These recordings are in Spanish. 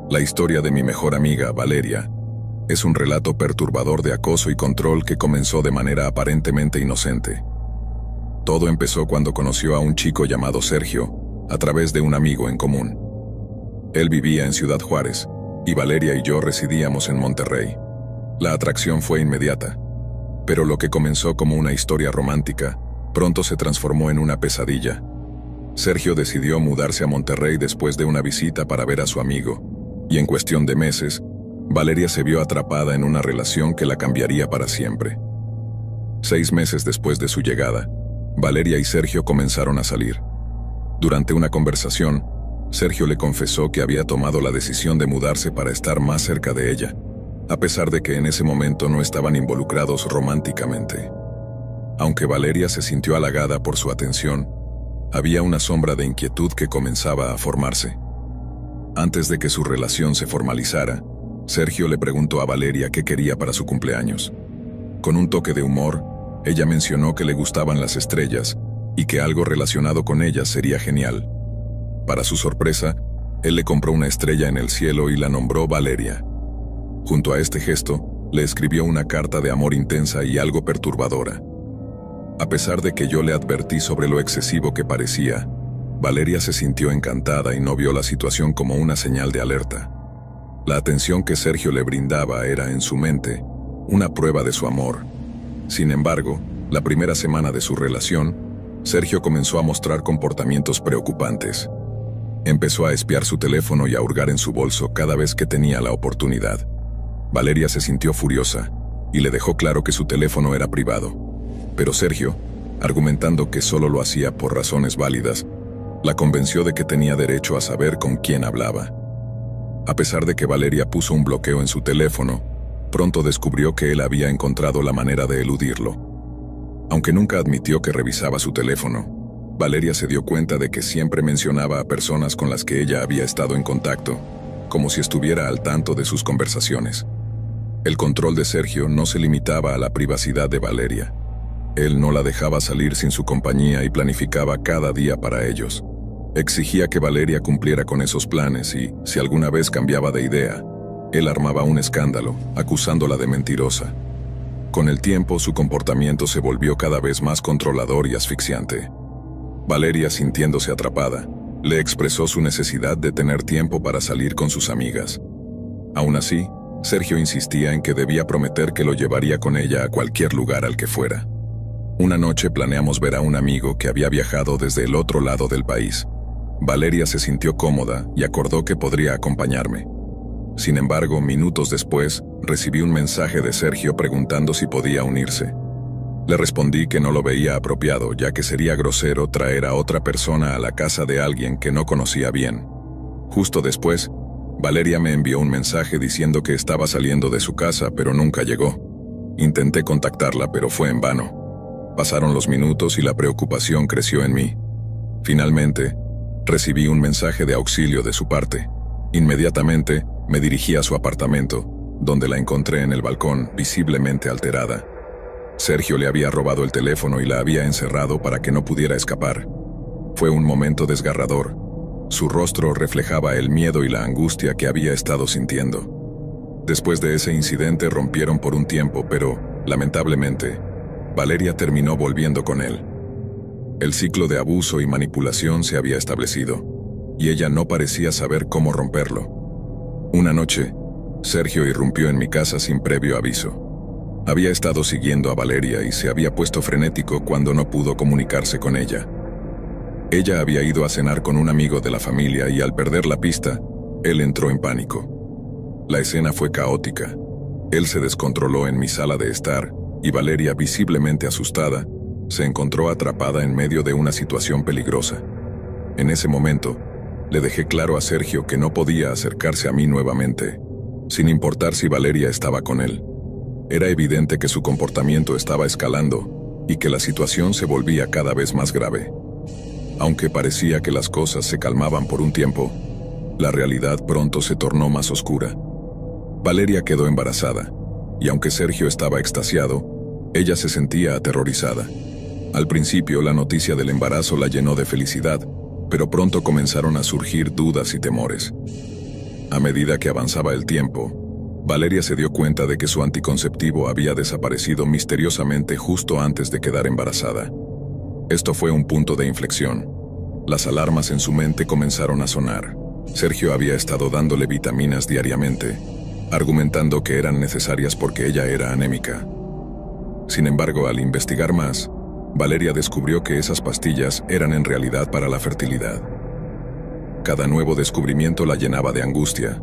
La historia de mi mejor amiga, Valeria, es un relato perturbador de acoso y control que comenzó de manera aparentemente inocente. Todo empezó cuando conoció a un chico llamado Sergio, a través de un amigo en común. Él vivía en Ciudad Juárez, y Valeria y yo residíamos en Monterrey. La atracción fue inmediata, pero lo que comenzó como una historia romántica, pronto se transformó en una pesadilla. Sergio decidió mudarse a Monterrey después de una visita para ver a su amigo, y en cuestión de meses, Valeria se vio atrapada en una relación que la cambiaría para siempre. 6 meses después de su llegada, Valeria y Sergio comenzaron a salir. Durante una conversación, Sergio le confesó que había tomado la decisión de mudarse para estar más cerca de ella, a pesar de que en ese momento no estaban involucrados románticamente. Aunque Valeria se sintió halagada por su atención, había una sombra de inquietud que comenzaba a formarse. Antes de que su relación se formalizara, Sergio le preguntó a Valeria qué quería para su cumpleaños. Con un toque de humor, ella mencionó que le gustaban las estrellas y que algo relacionado con ellas sería genial. Para su sorpresa, él le compró una estrella en el cielo y la nombró Valeria. Junto a este gesto, le escribió una carta de amor intensa y algo perturbadora. A pesar de que yo le advertí sobre lo excesivo que parecía, Valeria se sintió encantada y no vio la situación como una señal de alerta. La atención que Sergio le brindaba era, en su mente, una prueba de su amor. Sin embargo, la primera semana de su relación, Sergio comenzó a mostrar comportamientos preocupantes. Empezó a espiar su teléfono y a hurgar en su bolso cada vez que tenía la oportunidad. Valeria se sintió furiosa y le dejó claro que su teléfono era privado. Pero Sergio, argumentando que solo lo hacía por razones válidas, la convenció de que tenía derecho a saber con quién hablaba. A pesar de que Valeria puso un bloqueo en su teléfono, pronto descubrió que él había encontrado la manera de eludirlo. Aunque nunca admitió que revisaba su teléfono, Valeria se dio cuenta de que siempre mencionaba a personas con las que ella había estado en contacto, como si estuviera al tanto de sus conversaciones. El control de Sergio no se limitaba a la privacidad de Valeria. Él no la dejaba salir sin su compañía y planificaba cada día para ellos. Exigía que Valeria cumpliera con esos planes y, si alguna vez cambiaba de idea, él armaba un escándalo, acusándola de mentirosa. Con el tiempo, su comportamiento se volvió cada vez más controlador y asfixiante. Valeria, sintiéndose atrapada, le expresó su necesidad de tener tiempo para salir con sus amigas. Aún así, Sergio insistía en que debía prometer que lo llevaría con ella a cualquier lugar al que fuera. Una noche planeamos ver a un amigo que había viajado desde el otro lado del país. Valeria se sintió cómoda y acordó que podría acompañarme. Sin embargo, minutos después, recibí un mensaje de Sergio preguntando si podía unirse. Le respondí que no lo veía apropiado, ya que sería grosero traer a otra persona a la casa de alguien que no conocía bien. Justo después, Valeria me envió un mensaje diciendo que estaba saliendo de su casa, pero nunca llegó. Intenté contactarla, pero fue en vano. Pasaron los minutos y la preocupación creció en mí. Finalmente, recibí un mensaje de auxilio de su parte. Inmediatamente, me dirigí a su apartamento, donde la encontré en el balcón, visiblemente alterada. Sergio le había robado el teléfono y la había encerrado para que no pudiera escapar. Fue un momento desgarrador. Su rostro reflejaba el miedo y la angustia que había estado sintiendo. Después de ese incidente rompieron por un tiempo, pero, lamentablemente, Valeria terminó volviendo con él. El ciclo de abuso y manipulación se había establecido, y ella no parecía saber cómo romperlo. Una noche, Sergio irrumpió en mi casa sin previo aviso. Había estado siguiendo a Valeria y se había puesto frenético cuando no pudo comunicarse con ella. Ella había ido a cenar con un amigo de la familia y al perder la pista, él entró en pánico. La escena fue caótica. Él se descontroló en mi sala de estar y Valeria, visiblemente asustada, se encontró atrapada en medio de una situación peligrosa. En ese momento, le dejé claro a Sergio que no podía acercarse a mí nuevamente, sin importar si Valeria estaba con él. Era evidente que su comportamiento estaba escalando y que la situación se volvía cada vez más grave. Aunque parecía que las cosas se calmaban por un tiempo, la realidad pronto se tornó más oscura. Valeria quedó embarazada, y aunque Sergio estaba extasiado, ella se sentía aterrorizada. Al principio, la noticia del embarazo la llenó de felicidad, pero pronto comenzaron a surgir dudas y temores. A medida que avanzaba el tiempo, Valeria se dio cuenta de que su anticonceptivo había desaparecido misteriosamente justo antes de quedar embarazada. Esto fue un punto de inflexión. Las alarmas en su mente comenzaron a sonar. Sergio había estado dándole vitaminas diariamente, argumentando que eran necesarias porque ella era anémica. Sin embargo, al investigar más, Valeria descubrió que esas pastillas eran en realidad para la fertilidad. Cada nuevo descubrimiento la llenaba de angustia,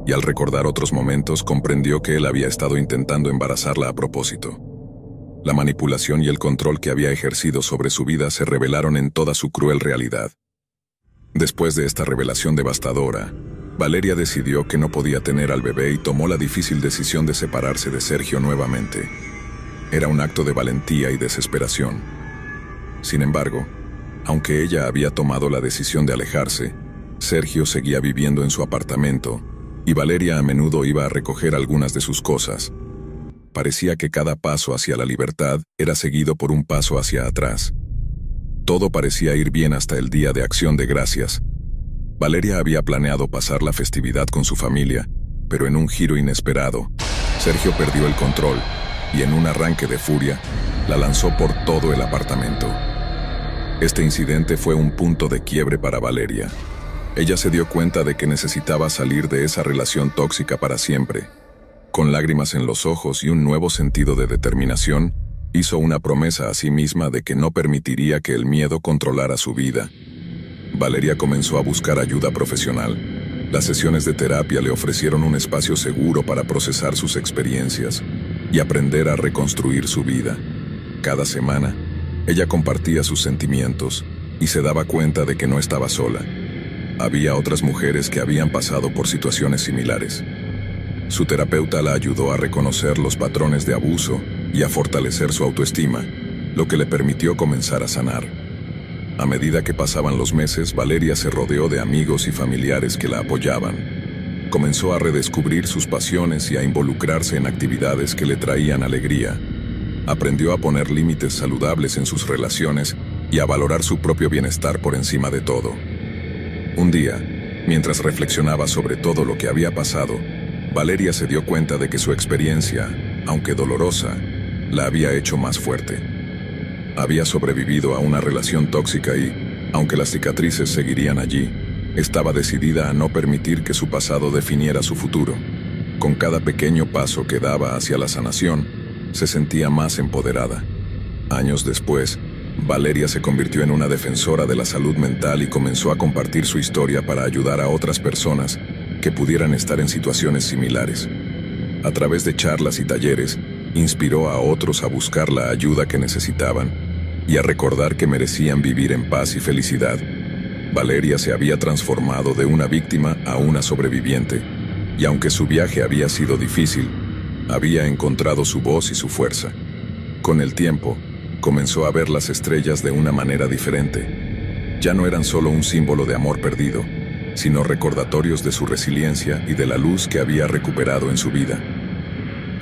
y al recordar otros momentos comprendió que él había estado intentando embarazarla a propósito. La manipulación y el control que había ejercido sobre su vida se revelaron en toda su cruel realidad. Después de esta revelación devastadora, Valeria decidió que no podía tener al bebé y tomó la difícil decisión de separarse de Sergio nuevamente. Era un acto de valentía y desesperación. Sin embargo, aunque ella había tomado la decisión de alejarse, Sergio seguía viviendo en su apartamento, y Valeria a menudo iba a recoger algunas de sus cosas. Parecía que cada paso hacia la libertad era seguido por un paso hacia atrás. Todo parecía ir bien hasta el Día de Acción de Gracias. Valeria había planeado pasar la festividad con su familia, pero en un giro inesperado, Sergio perdió el control y en un arranque de furia, la lanzó por todo el apartamento. Este incidente fue un punto de quiebre para Valeria. Ella se dio cuenta de que necesitaba salir de esa relación tóxica para siempre. Con lágrimas en los ojos y un nuevo sentido de determinación, hizo una promesa a sí misma de que no permitiría que el miedo controlara su vida. Valeria comenzó a buscar ayuda profesional. Las sesiones de terapia le ofrecieron un espacio seguro para procesar sus experiencias y aprender a reconstruir su vida. Cada semana, ella compartía sus sentimientos y se daba cuenta de que no estaba sola. Había otras mujeres que habían pasado por situaciones similares. Su terapeuta la ayudó a reconocer los patrones de abuso y a fortalecer su autoestima, lo que le permitió comenzar a sanar. A medida que pasaban los meses, Valeria se rodeó de amigos y familiares que la apoyaban. Comenzó a redescubrir sus pasiones y a involucrarse en actividades que le traían alegría. Aprendió a poner límites saludables en sus relaciones y a valorar su propio bienestar por encima de todo. Un día, mientras reflexionaba sobre todo lo que había pasado, Valeria se dio cuenta de que su experiencia, aunque dolorosa, la había hecho más fuerte. Había sobrevivido a una relación tóxica y, aunque las cicatrices seguirían allí, estaba decidida a no permitir que su pasado definiera su futuro. Con cada pequeño paso que daba hacia la sanación, se sentía más empoderada. Años después, Valeria se convirtió en una defensora de la salud mental y comenzó a compartir su historia para ayudar a otras personas que pudieran estar en situaciones similares. A través de charlas y talleres, inspiró a otros a buscar la ayuda que necesitaban y a recordar que merecían vivir en paz y felicidad. Valeria se había transformado de una víctima a una sobreviviente, y aunque su viaje había sido difícil, había encontrado su voz y su fuerza. Con el tiempo, comenzó a ver las estrellas de una manera diferente. Ya no eran solo un símbolo de amor perdido, sino recordatorios de su resiliencia y de la luz que había recuperado en su vida.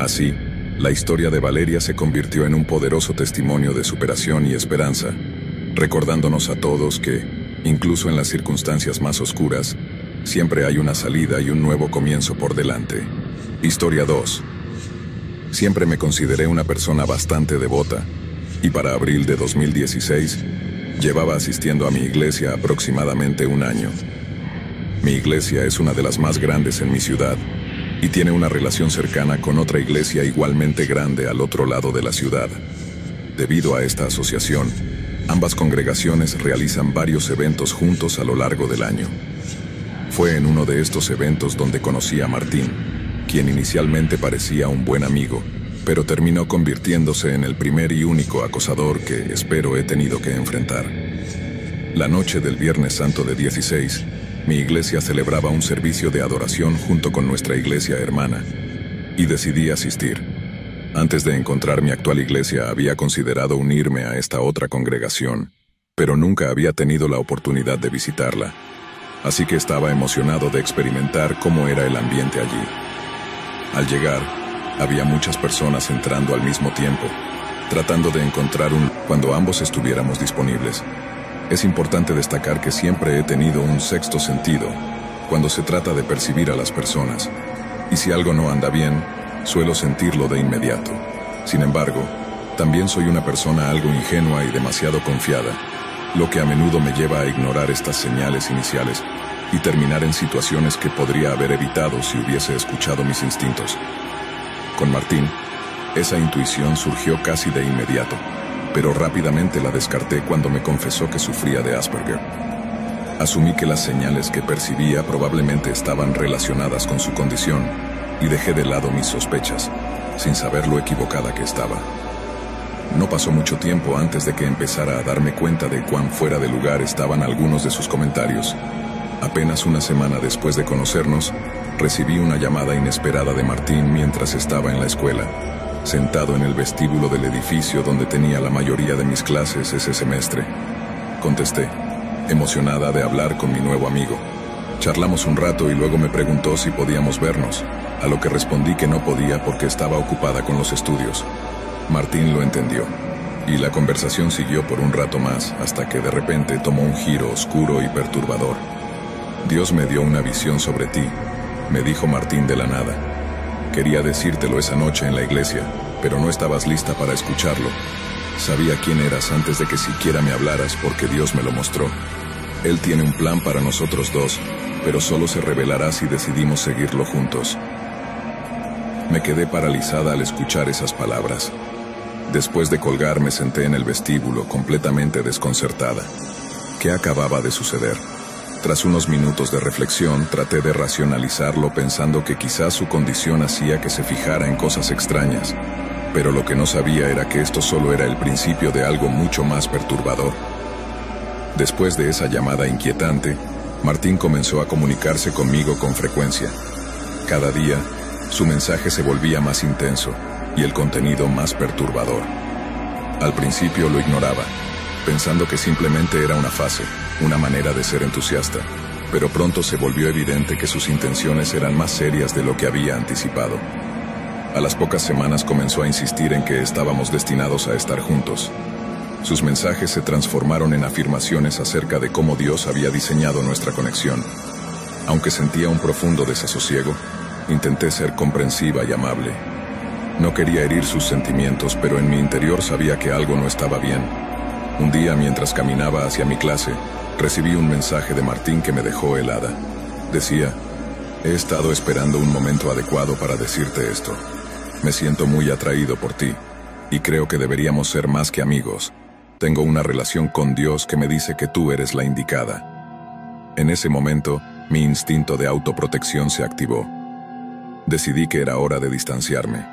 Así, la historia de Valeria se convirtió en un poderoso testimonio de superación y esperanza, recordándonos a todos que, incluso en las circunstancias más oscuras, siempre hay una salida y un nuevo comienzo por delante. Historia 2. Siempre me consideré una persona bastante devota, y para abril de 2016, llevaba asistiendo a mi iglesia aproximadamente un año. Mi iglesia es una de las más grandes en mi ciudad, y tiene una relación cercana con otra iglesia igualmente grande al otro lado de la ciudad. Debido a esta asociación, ambas congregaciones realizan varios eventos juntos a lo largo del año. Fue en uno de estos eventos donde conocí a Martín, quien inicialmente parecía un buen amigo, pero terminó convirtiéndose en el primer y único acosador que, espero, he tenido que enfrentar. La noche del Viernes Santo de 16, mi iglesia celebraba un servicio de adoración junto con nuestra iglesia hermana, y decidí asistir. Antes de encontrar mi actual iglesia había considerado unirme a esta otra congregación, pero nunca había tenido la oportunidad de visitarla, así que estaba emocionado de experimentar cómo era el ambiente allí. Al llegar, había muchas personas entrando al mismo tiempo, tratando de encontrar cuando ambos estuviéramos disponibles. Es importante destacar que siempre he tenido un sexto sentido. cuando se trata de percibir a las personas, y si algo no anda bien, suelo sentirlo de inmediato. Sin embargo, también soy una persona algo ingenua y demasiado confiada, lo que a menudo me lleva a ignorar estas señales iniciales y terminar en situaciones que podría haber evitado si hubiese escuchado mis instintos. Con Martín, esa intuición surgió casi de inmediato, pero rápidamente la descarté cuando me confesó que sufría de Asperger. Asumí que las señales que percibía probablemente estaban relacionadas con su condición y dejé de lado mis sospechas, sin saber lo equivocada que estaba. No pasó mucho tiempo antes de que empezara a darme cuenta de cuán fuera de lugar estaban algunos de sus comentarios. Apenas una semana después de conocernos, recibí una llamada inesperada de Martín mientras estaba en la escuela, sentado en el vestíbulo del edificio donde tenía la mayoría de mis clases ese semestre. Contesté, emocionada de hablar con mi nuevo amigo. Charlamos un rato y luego me preguntó si podíamos vernos, a lo que respondí que no podía porque estaba ocupada con los estudios. Martín lo entendió, y la conversación siguió por un rato más hasta que de repente tomó un giro oscuro y perturbador. Dios me dio una visión sobre ti, me dijo Martín de la nada. Quería decírtelo esa noche en la iglesia, pero no estabas lista para escucharlo. Sabía quién eras antes de que siquiera me hablaras porque Dios me lo mostró. Él tiene un plan para nosotros dos, pero solo se revelará si decidimos seguirlo juntos. Me quedé paralizada al escuchar esas palabras. Después de colgar me senté en el vestíbulo completamente desconcertada. ¿Qué acababa de suceder? Tras unos minutos de reflexión, traté de racionalizarlo pensando que quizás su condición hacía que se fijara en cosas extrañas, pero lo que no sabía era que esto solo era el principio de algo mucho más perturbador. Después de esa llamada inquietante, Martín comenzó a comunicarse conmigo con frecuencia. Cada día, su mensaje se volvía más intenso y el contenido más perturbador. Al principio lo ignoraba, pensando que simplemente era una fase, una manera de ser entusiasta, pero pronto se volvió evidente que sus intenciones eran más serias de lo que había anticipado. A las pocas semanas comenzó a insistir en que estábamos destinados a estar juntos. Sus mensajes se transformaron en afirmaciones acerca de cómo Dios había diseñado nuestra conexión. Aunque sentía un profundo desasosiego, intenté ser comprensiva y amable. No quería herir sus sentimientos, pero en mi interior sabía que algo no estaba bien. Un día, mientras caminaba hacia mi clase, recibí un mensaje de Martín que me dejó helada. Decía, he estado esperando un momento adecuado para decirte esto. Me siento muy atraído por ti, y creo que deberíamos ser más que amigos. Tengo una relación con Dios que me dice que tú eres la indicada. En ese momento, mi instinto de autoprotección se activó. Decidí que era hora de distanciarme.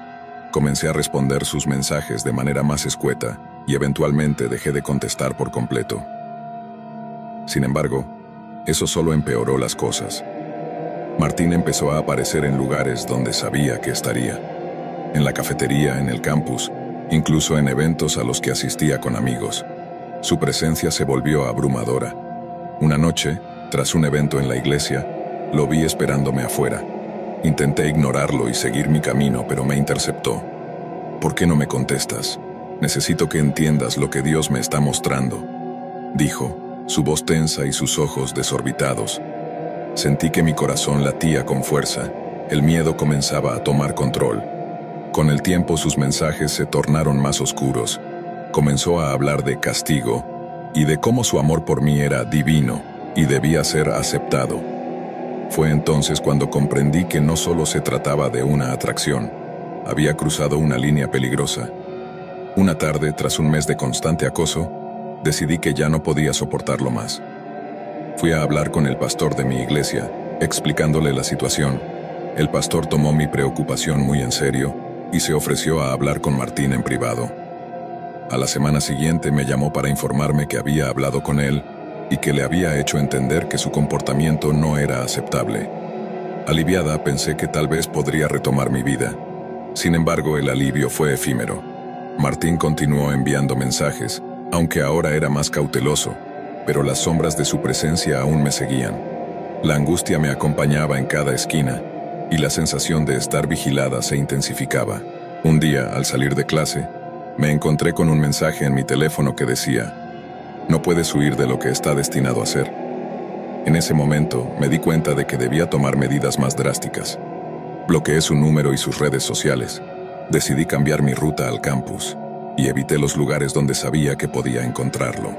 Comencé a responder sus mensajes de manera más escueta y eventualmente dejé de contestar por completo. Sin embargo, eso solo empeoró las cosas. Martín empezó a aparecer en lugares donde sabía que estaría. En la cafetería, en el campus, incluso en eventos a los que asistía con amigos. Su presencia se volvió abrumadora. Una noche, tras un evento en la iglesia, lo vi esperándome afuera. Intenté ignorarlo y seguir mi camino, pero me interceptó. ¿Por qué no me contestas? Necesito que entiendas lo que Dios me está mostrando, dijo, su voz tensa y sus ojos desorbitados. Sentí que mi corazón latía con fuerza. El miedo comenzaba a tomar control. Con el tiempo sus mensajes se tornaron más oscuros. Comenzó a hablar de castigo y de cómo su amor por mí era divino y debía ser aceptado. Fue entonces cuando comprendí que no solo se trataba de una atracción, había cruzado una línea peligrosa. Una tarde, tras un mes de constante acoso, decidí que ya no podía soportarlo más. Fui a hablar con el pastor de mi iglesia, explicándole la situación. El pastor tomó mi preocupación muy en serio y se ofreció a hablar con Martín en privado. A la semana siguiente me llamó para informarme que había hablado con él y que le había hecho entender que su comportamiento no era aceptable. Aliviada, pensé que tal vez podría retomar mi vida. Sin embargo, el alivio fue efímero. Martín continuó enviando mensajes, aunque ahora era más cauteloso, pero las sombras de su presencia aún me seguían. La angustia me acompañaba en cada esquina, y la sensación de estar vigilada se intensificaba. Un día, al salir de clase, me encontré con un mensaje en mi teléfono que decía: no puedes huir de lo que está destinado a ser. En ese momento, me di cuenta de que debía tomar medidas más drásticas. Bloqueé su número y sus redes sociales. Decidí cambiar mi ruta al campus y evité los lugares donde sabía que podía encontrarlo.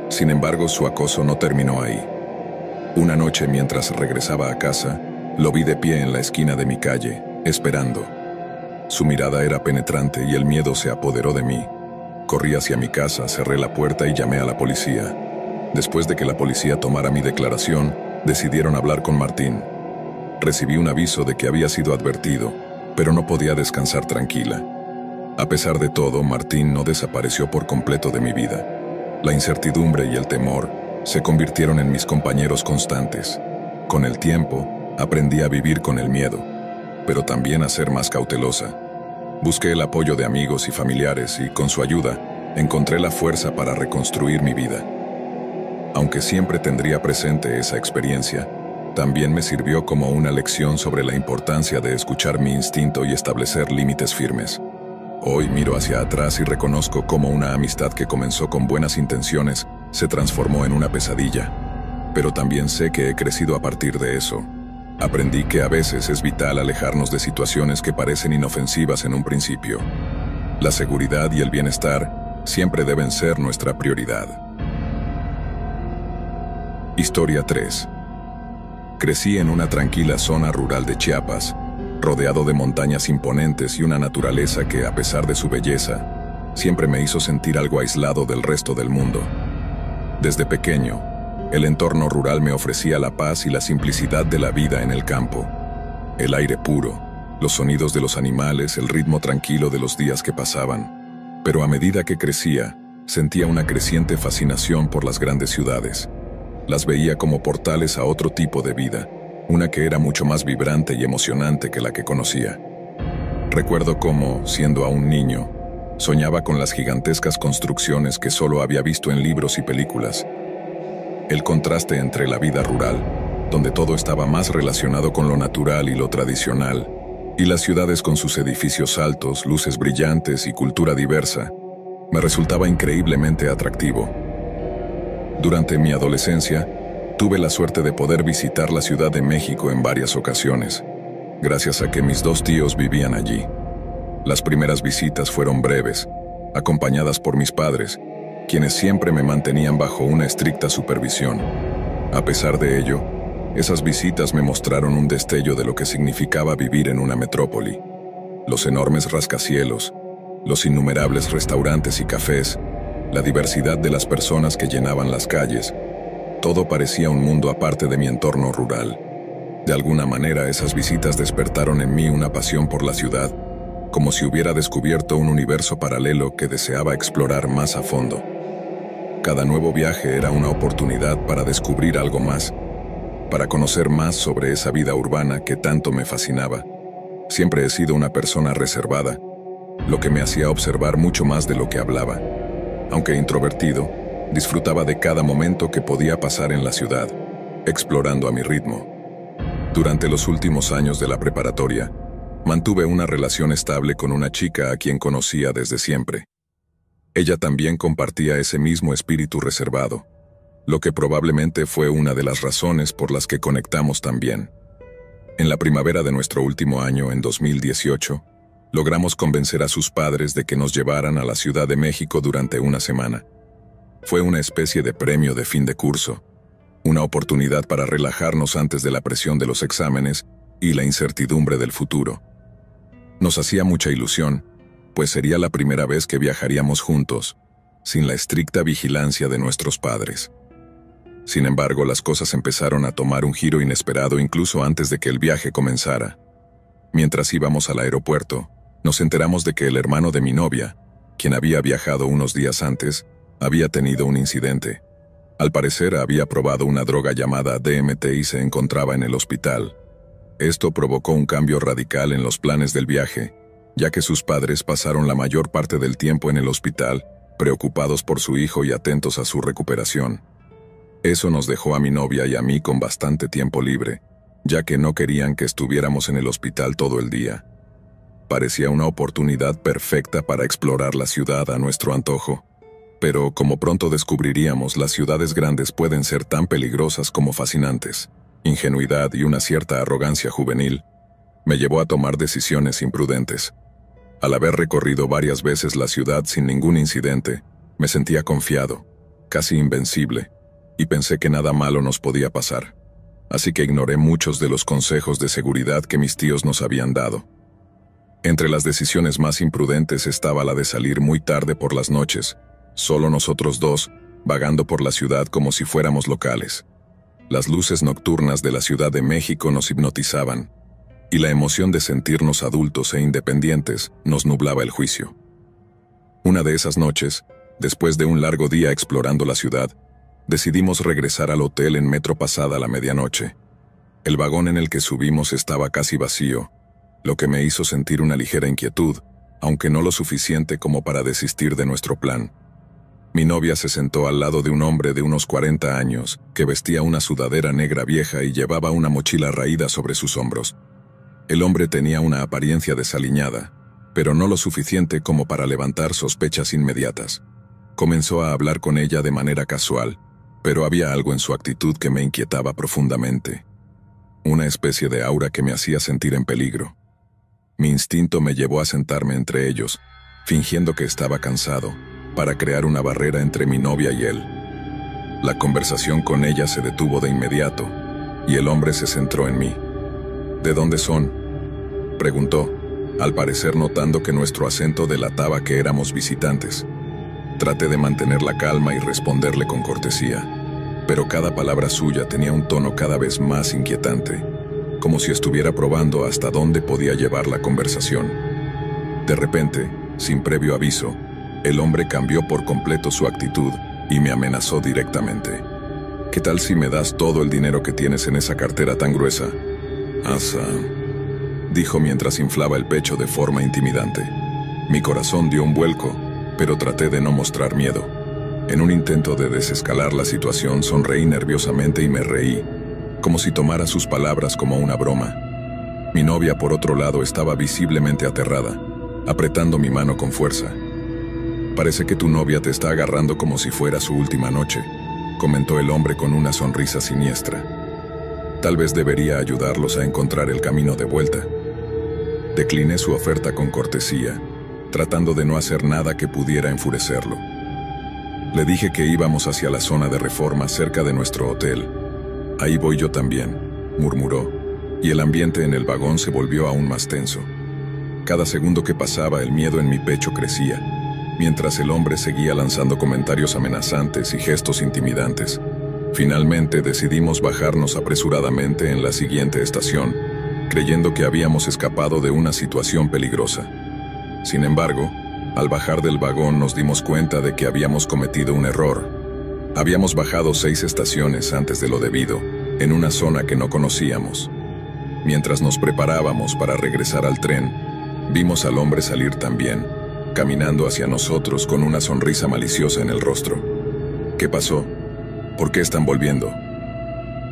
Sin embargo, su acoso no terminó ahí. Una noche, mientras regresaba a casa, lo vi de pie en la esquina de mi calle, esperando. Su mirada era penetrante y el miedo se apoderó de mí. Corrí hacia mi casa, cerré la puerta y llamé a la policía. Después de que la policía tomara mi declaración, decidieron hablar con Martín. Recibí un aviso de que había sido advertido, pero no podía descansar tranquila. A pesar de todo, Martín no desapareció por completo de mi vida. La incertidumbre y el temor se convirtieron en mis compañeros constantes. Con el tiempo, aprendí a vivir con el miedo, pero también a ser más cautelosa. Busqué el apoyo de amigos y familiares y, con su ayuda, encontré la fuerza para reconstruir mi vida. Aunque siempre tendría presente esa experiencia, también me sirvió como una lección sobre la importancia de escuchar mi instinto y establecer límites firmes. Hoy miro hacia atrás y reconozco cómo una amistad que comenzó con buenas intenciones se transformó en una pesadilla. Pero también sé que he crecido a partir de eso. Aprendí que a veces es vital alejarnos de situaciones que parecen inofensivas en un principio. La seguridad y el bienestar siempre deben ser nuestra prioridad. Historia 3. Crecí en una tranquila zona rural de Chiapas, rodeado de montañas imponentes y una naturaleza que, a pesar de su belleza, siempre me hizo sentir algo aislado del resto del mundo. Desde pequeño, el entorno rural me ofrecía la paz y la simplicidad de la vida en el campo. El aire puro, los sonidos de los animales, el ritmo tranquilo de los días que pasaban. Pero a medida que crecía, sentía una creciente fascinación por las grandes ciudades. Las veía como portales a otro tipo de vida, una que era mucho más vibrante y emocionante que la que conocía. Recuerdo cómo, siendo aún niño, soñaba con las gigantescas construcciones que solo había visto en libros y películas. El contraste entre la vida rural, donde todo estaba más relacionado con lo natural y lo tradicional, y las ciudades con sus edificios altos, luces brillantes y cultura diversa, me resultaba increíblemente atractivo. Durante mi adolescencia, tuve la suerte de poder visitar la Ciudad de México en varias ocasiones, gracias a que mis dos tíos vivían allí. Las primeras visitas fueron breves, acompañadas por mis padres, quienes siempre me mantenían bajo una estricta supervisión. A pesar de ello, esas visitas me mostraron un destello de lo que significaba vivir en una metrópoli. Los enormes rascacielos, los innumerables restaurantes y cafés, la diversidad de las personas que llenaban las calles, todo parecía un mundo aparte de mi entorno rural. De alguna manera, esas visitas despertaron en mí una pasión por la ciudad, como si hubiera descubierto un universo paralelo que deseaba explorar más a fondo. Cada nuevo viaje era una oportunidad para descubrir algo más, para conocer más sobre esa vida urbana que tanto me fascinaba. Siempre he sido una persona reservada, lo que me hacía observar mucho más de lo que hablaba. Aunque introvertido, disfrutaba de cada momento que podía pasar en la ciudad, explorando a mi ritmo. Durante los últimos años de la preparatoria, mantuve una relación estable con una chica a quien conocía desde siempre. Ella también compartía ese mismo espíritu reservado, lo que probablemente fue una de las razones por las que conectamos tan bien. En la primavera de nuestro último año, en 2018, logramos convencer a sus padres de que nos llevaran a la Ciudad de México durante una semana. Fue una especie de premio de fin de curso, una oportunidad para relajarnos antes de la presión de los exámenes y la incertidumbre del futuro. Nos hacía mucha ilusión, pues sería la primera vez que viajaríamos juntos, sin la estricta vigilancia de nuestros padres. Sin embargo, las cosas empezaron a tomar un giro inesperado incluso antes de que el viaje comenzara. Mientras íbamos al aeropuerto, nos enteramos de que el hermano de mi novia, quien había viajado unos días antes, había tenido un incidente. Al parecer había probado una droga llamada DMT y se encontraba en el hospital. Esto provocó un cambio radical en los planes del viaje, ya que sus padres pasaron la mayor parte del tiempo en el hospital, preocupados por su hijo y atentos a su recuperación. Eso nos dejó a mi novia y a mí con bastante tiempo libre, ya que no querían que estuviéramos en el hospital todo el día. Parecía una oportunidad perfecta para explorar la ciudad a nuestro antojo. Pero, como pronto descubriríamos, las ciudades grandes pueden ser tan peligrosas como fascinantes. Ingenuidad y una cierta arrogancia juvenil me llevó a tomar decisiones imprudentes. Al haber recorrido varias veces la ciudad sin ningún incidente, me sentía confiado, casi invencible, y pensé que nada malo nos podía pasar. Así que ignoré muchos de los consejos de seguridad que mis tíos nos habían dado. Entre las decisiones más imprudentes estaba la de salir muy tarde por las noches, solo nosotros dos, vagando por la ciudad como si fuéramos locales. Las luces nocturnas de la Ciudad de México nos hipnotizaban, y la emoción de sentirnos adultos e independientes nos nublaba el juicio. Una de esas noches, después de un largo día explorando la ciudad, decidimos regresar al hotel en metro pasada la medianoche. El vagón en el que subimos estaba casi vacío, lo que me hizo sentir una ligera inquietud, aunque no lo suficiente como para desistir de nuestro plan. Mi novia se sentó al lado de un hombre de unos 40 años, que vestía una sudadera negra vieja y llevaba una mochila raída sobre sus hombros. El hombre tenía una apariencia desaliñada, pero no lo suficiente como para levantar sospechas inmediatas. Comenzó a hablar con ella de manera casual, pero había algo en su actitud que me inquietaba profundamente. Una especie de aura que me hacía sentir en peligro. Mi instinto me llevó a sentarme entre ellos, fingiendo que estaba cansado, para crear una barrera entre mi novia y él. La conversación con ella se detuvo de inmediato, y el hombre se centró en mí. ¿De dónde son?, preguntó, al parecer notando que nuestro acento delataba que éramos visitantes. Traté de mantener la calma y responderle con cortesía, pero cada palabra suya tenía un tono cada vez más inquietante, como si estuviera probando hasta dónde podía llevar la conversación. De repente, sin previo aviso, el hombre cambió por completo su actitud y me amenazó directamente. ¿Qué tal si me das todo el dinero que tienes en esa cartera tan gruesa? Asa, dijo mientras inflaba el pecho de forma intimidante. Mi corazón dio un vuelco, pero traté de no mostrar miedo. En un intento de desescalar la situación, sonreí nerviosamente y me reí, como si tomara sus palabras como una broma. Mi novia, por otro lado, estaba visiblemente aterrada, apretando mi mano con fuerza. Parece que tu novia te está agarrando como si fuera su última noche, comentó el hombre con una sonrisa siniestra. Tal vez debería ayudarlos a encontrar el camino de vuelta. Decliné su oferta con cortesía, tratando de no hacer nada que pudiera enfurecerlo. Le dije que íbamos hacia la zona de Reforma cerca de nuestro hotel. Ahí voy yo también, murmuró, y el ambiente en el vagón se volvió aún más tenso. Cada segundo que pasaba, el miedo en mi pecho crecía, mientras el hombre seguía lanzando comentarios amenazantes y gestos intimidantes. Finalmente decidimos bajarnos apresuradamente en la siguiente estación, creyendo que habíamos escapado de una situación peligrosa. Sin embargo, al bajar del vagón nos dimos cuenta de que habíamos cometido un error. Habíamos bajado 6 estaciones antes de lo debido, en una zona que no conocíamos. Mientras nos preparábamos para regresar al tren, vimos al hombre salir también, caminando hacia nosotros con una sonrisa maliciosa en el rostro. ¿Qué pasó? ¿Por qué están volviendo?,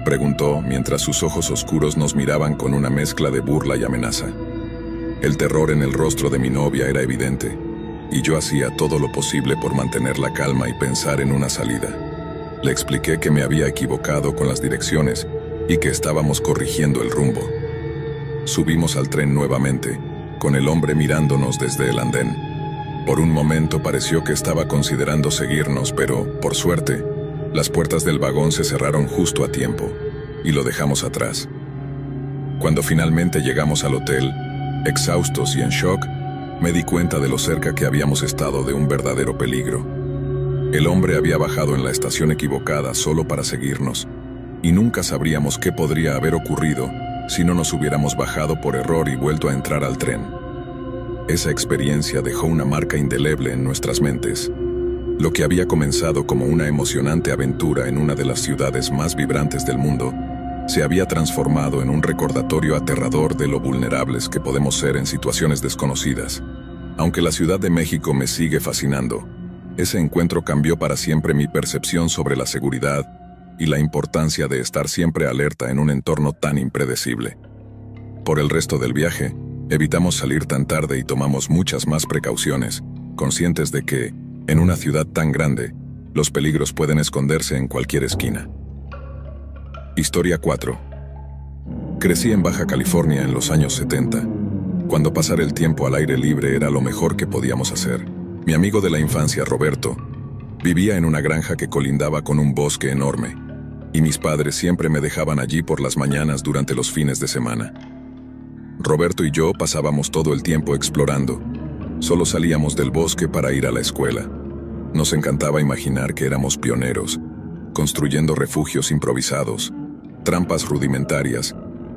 preguntó mientras sus ojos oscuros nos miraban con una mezcla de burla y amenaza. El terror en el rostro de mi novia era evidente, y yo hacía todo lo posible por mantener la calma y pensar en una salida. Le expliqué que me había equivocado con las direcciones y que estábamos corrigiendo el rumbo. Subimos al tren nuevamente, con el hombre mirándonos desde el andén. Por un momento pareció que estaba considerando seguirnos, pero, por suerte, las puertas del vagón se cerraron justo a tiempo, y lo dejamos atrás. Cuando finalmente llegamos al hotel, exhaustos y en shock, me di cuenta de lo cerca que habíamos estado de un verdadero peligro. El hombre había bajado en la estación equivocada solo para seguirnos, y nunca sabríamos qué podría haber ocurrido si no nos hubiéramos bajado por error y vuelto a entrar al tren. Esa experiencia dejó una marca indeleble en nuestras mentes. Lo que había comenzado como una emocionante aventura en una de las ciudades más vibrantes del mundo, se había transformado en un recordatorio aterrador de lo vulnerables que podemos ser en situaciones desconocidas. Aunque la Ciudad de México me sigue fascinando, ese encuentro cambió para siempre mi percepción sobre la seguridad y la importancia de estar siempre alerta en un entorno tan impredecible. Por el resto del viaje, evitamos salir tan tarde y tomamos muchas más precauciones, conscientes de que, En una ciudad tan grande, los peligros pueden esconderse en cualquier esquina. Historia 4. Crecí en Baja California en los años 70, cuando pasar el tiempo al aire libre era lo mejor que podíamos hacer. Mi amigo de la infancia, Roberto, vivía en una granja que colindaba con un bosque enorme, y mis padres siempre me dejaban allí por las mañanas durante los fines de semana. Roberto y yo pasábamos todo el tiempo explorando. Solo salíamos del bosque para ir a la escuela. Nos encantaba imaginar que éramos pioneros, construyendo refugios improvisados, trampas rudimentarias,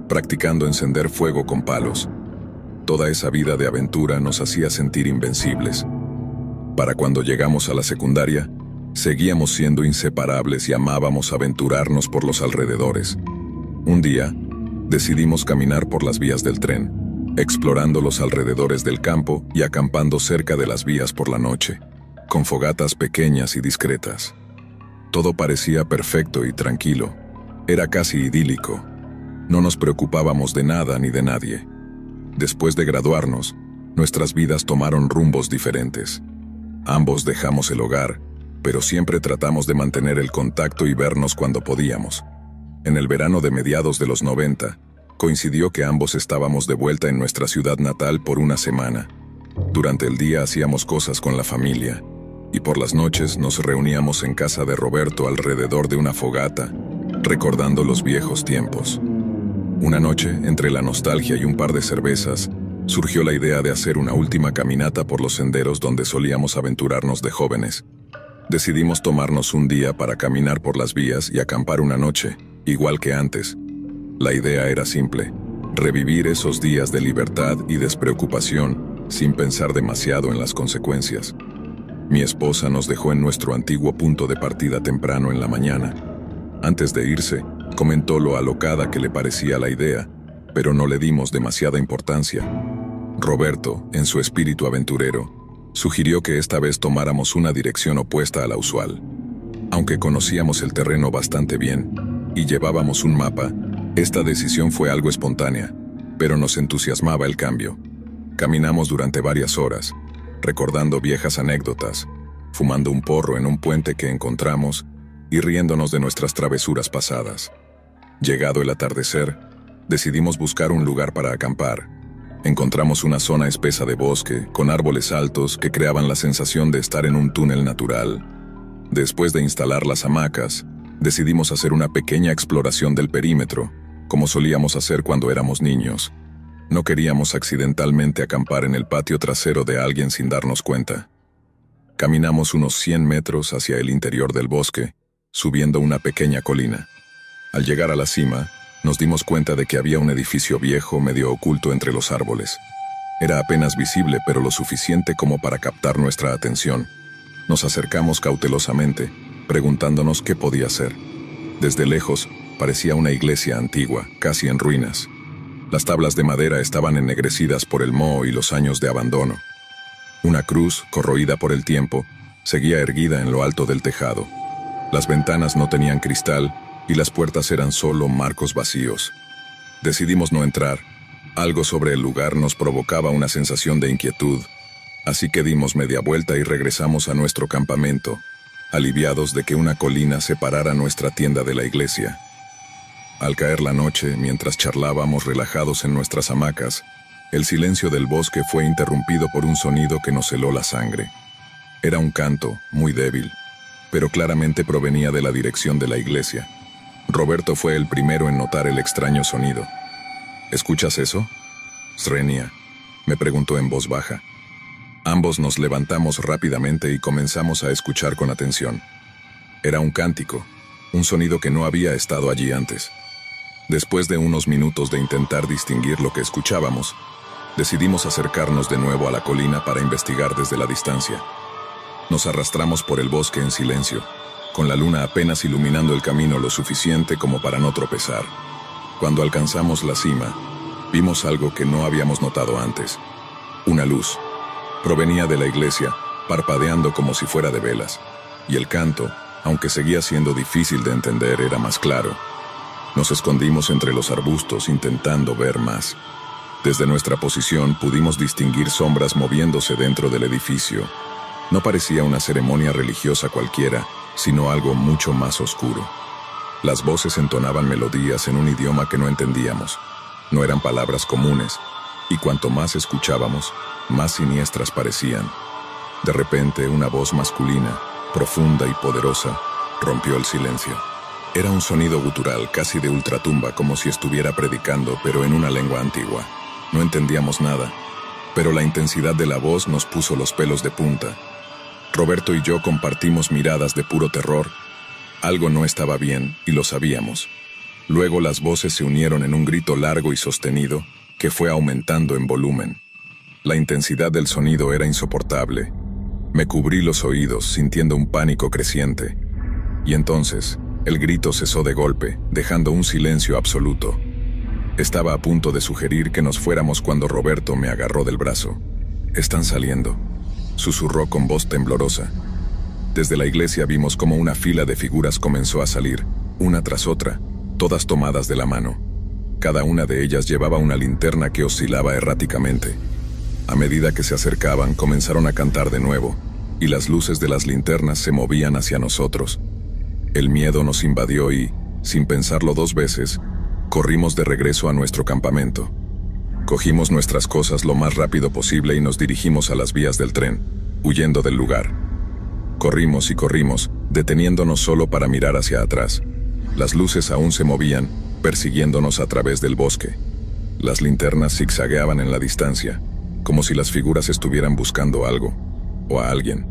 practicando encender fuego con palos. Toda esa vida de aventura nos hacía sentir invencibles. Para cuando llegamos a la secundaria, seguíamos siendo inseparables y amábamos aventurarnos por los alrededores. Un día, decidimos caminar por las vías del tren, explorando los alrededores del campo y acampando cerca de las vías por la noche, con fogatas pequeñas y discretas. Todo parecía perfecto y tranquilo. Era casi idílico. No nos preocupábamos de nada ni de nadie. Después de graduarnos, nuestras vidas tomaron rumbos diferentes. Ambos dejamos el hogar, pero siempre tratamos de mantener el contacto y vernos cuando podíamos. En el verano de mediados de los 90, coincidió que ambos estábamos de vuelta en nuestra ciudad natal por una semana. Durante el día hacíamos cosas con la familia, y por las noches nos reuníamos en casa de Roberto alrededor de una fogata, recordando los viejos tiempos. Una noche, entre la nostalgia y un par de cervezas, surgió la idea de hacer una última caminata por los senderos donde solíamos aventurarnos de jóvenes. Decidimos tomarnos un día para caminar por las vías y acampar una noche, igual que antes. La idea era simple: revivir esos días de libertad y despreocupación, sin pensar demasiado en las consecuencias. Mi esposa nos dejó en nuestro antiguo punto de partida temprano en la mañana. Antes de irse, comentó lo alocada que le parecía la idea, pero no le dimos demasiada importancia. Roberto, en su espíritu aventurero, sugirió que esta vez tomáramos una dirección opuesta a la usual. Aunque conocíamos el terreno bastante bien y llevábamos un mapa, esta decisión fue algo espontánea, pero nos entusiasmaba el cambio. Caminamos durante varias horas, recordando viejas anécdotas, fumando un porro en un puente que encontramos y riéndonos de nuestras travesuras pasadas. Llegado el atardecer, decidimos buscar un lugar para acampar. Encontramos una zona espesa de bosque, con árboles altos que creaban la sensación de estar en un túnel natural. Después de instalar las hamacas, decidimos hacer una pequeña exploración del perímetro, como solíamos hacer cuando éramos niños. No queríamos accidentalmente acampar en el patio trasero de alguien sin darnos cuenta. Caminamos unos 100 metros hacia el interior del bosque, subiendo una pequeña colina. Al llegar a la cima, nos dimos cuenta de que había un edificio viejo medio oculto entre los árboles. Era apenas visible, pero lo suficiente como para captar nuestra atención. Nos acercamos cautelosamente, preguntándonos qué podía ser. Desde lejos, parecía una iglesia antigua, casi en ruinas. Las tablas de madera estaban ennegrecidas por el moho y los años de abandono. Una cruz, corroída por el tiempo, seguía erguida en lo alto del tejado. Las ventanas no tenían cristal, y las puertas eran solo marcos vacíos. Decidimos no entrar. Algo sobre el lugar nos provocaba una sensación de inquietud, así que dimos media vuelta y regresamos a nuestro campamento, aliviados de que una colina separara nuestra tienda de la iglesia. Al caer la noche, mientras charlábamos relajados en nuestras hamacas, el silencio del bosque fue interrumpido por un sonido que nos heló la sangre. Era un canto, muy débil, pero claramente provenía de la dirección de la iglesia. Roberto fue el primero en notar el extraño sonido. ¿Escuchas eso? Srenia, me preguntó en voz baja. Ambos nos levantamos rápidamente y comenzamos a escuchar con atención. Era un cántico, un sonido que no había estado allí antes. Después de unos minutos de intentar distinguir lo que escuchábamos, decidimos acercarnos de nuevo a la colina para investigar desde la distancia. Nos arrastramos por el bosque en silencio, con la luna apenas iluminando el camino lo suficiente como para no tropezar. Cuando alcanzamos la cima, vimos algo que no habíamos notado antes. Una luz. Provenía de la iglesia, parpadeando como si fuera de velas, y el canto, aunque seguía siendo difícil de entender, era más claro. Nos escondimos entre los arbustos intentando ver más. Desde nuestra posición pudimos distinguir sombras moviéndose dentro del edificio. No parecía una ceremonia religiosa cualquiera, sino algo mucho más oscuro. Las voces entonaban melodías en un idioma que no entendíamos. No eran palabras comunes, y cuanto más escuchábamos, más siniestras parecían. De repente, una voz masculina, profunda y poderosa, rompió el silencio. Era un sonido gutural, casi de ultratumba, como si estuviera predicando, pero en una lengua antigua. No entendíamos nada, pero la intensidad de la voz nos puso los pelos de punta. Roberto y yo compartimos miradas de puro terror. Algo no estaba bien, y lo sabíamos. Luego las voces se unieron en un grito largo y sostenido, que fue aumentando en volumen. La intensidad del sonido era insoportable. Me cubrí los oídos, sintiendo un pánico creciente. Y entonces, el grito cesó de golpe, dejando un silencio absoluto. Estaba a punto de sugerir que nos fuéramos cuando Roberto me agarró del brazo. «Están saliendo», susurró con voz temblorosa. Desde la iglesia vimos cómo una fila de figuras comenzó a salir, una tras otra, todas tomadas de la mano. Cada una de ellas llevaba una linterna que oscilaba erráticamente. A medida que se acercaban, comenzaron a cantar de nuevo, y las luces de las linternas se movían hacia nosotros. El miedo nos invadió y, sin pensarlo dos veces, corrimos de regreso a nuestro campamento. Cogimos nuestras cosas lo más rápido posible y nos dirigimos a las vías del tren, huyendo del lugar. Corrimos y corrimos, deteniéndonos solo para mirar hacia atrás. Las luces aún se movían, persiguiéndonos a través del bosque. Las linternas zigzagueaban en la distancia, como si las figuras estuvieran buscando algo, o a alguien.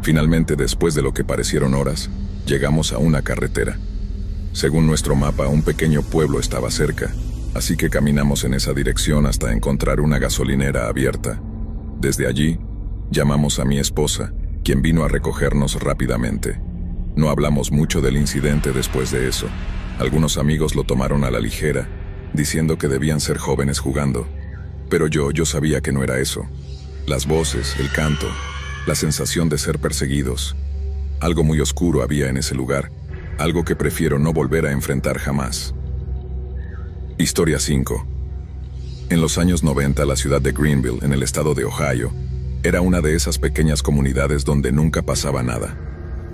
Finalmente, después de lo que parecieron horas, llegamos a una carretera. Según nuestro mapa, un pequeño pueblo estaba cerca, así que caminamos en esa dirección hasta encontrar una gasolinera abierta. Desde allí, llamamos a mi esposa, quien vino a recogernos rápidamente. No hablamos mucho del incidente después de eso. Algunos amigos lo tomaron a la ligera, diciendo que debían ser jóvenes jugando. Pero yo sabía que no era eso. Las voces, el canto, la sensación de ser perseguidos. Algo muy oscuro había en ese lugar, algo que prefiero no volver a enfrentar jamás. Historia 5. En los años 90, la ciudad de Greenville, en el estado de Ohio, era una de esas pequeñas comunidades donde nunca pasaba nada.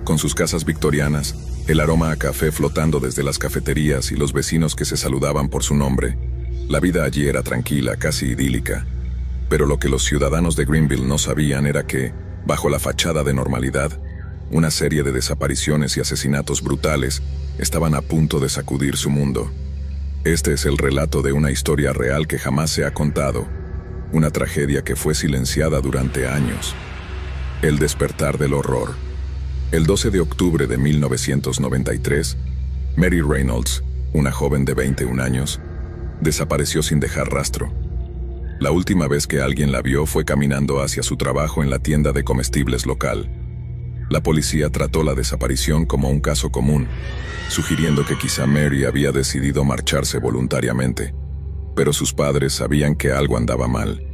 Con sus casas victorianas, el aroma a café flotando desde las cafeterías y los vecinos que se saludaban por su nombre, la vida allí era tranquila, casi idílica. Pero lo que los ciudadanos de Greenville no sabían era que, bajo la fachada de normalidad, una serie de desapariciones y asesinatos brutales estaban a punto de sacudir su mundo. Este es el relato de una historia real que jamás se ha contado, una tragedia que fue silenciada durante años. El despertar del horror. El 12 de octubre de 1993, Mary Reynolds, una joven de 21 años, desapareció sin dejar rastro. La última vez que alguien la vio fue caminando hacia su trabajo en la tienda de comestibles local. La policía trató la desaparición como un caso común, sugiriendo que quizá Mary había decidido marcharse voluntariamente, pero sus padres sabían que algo andaba mal.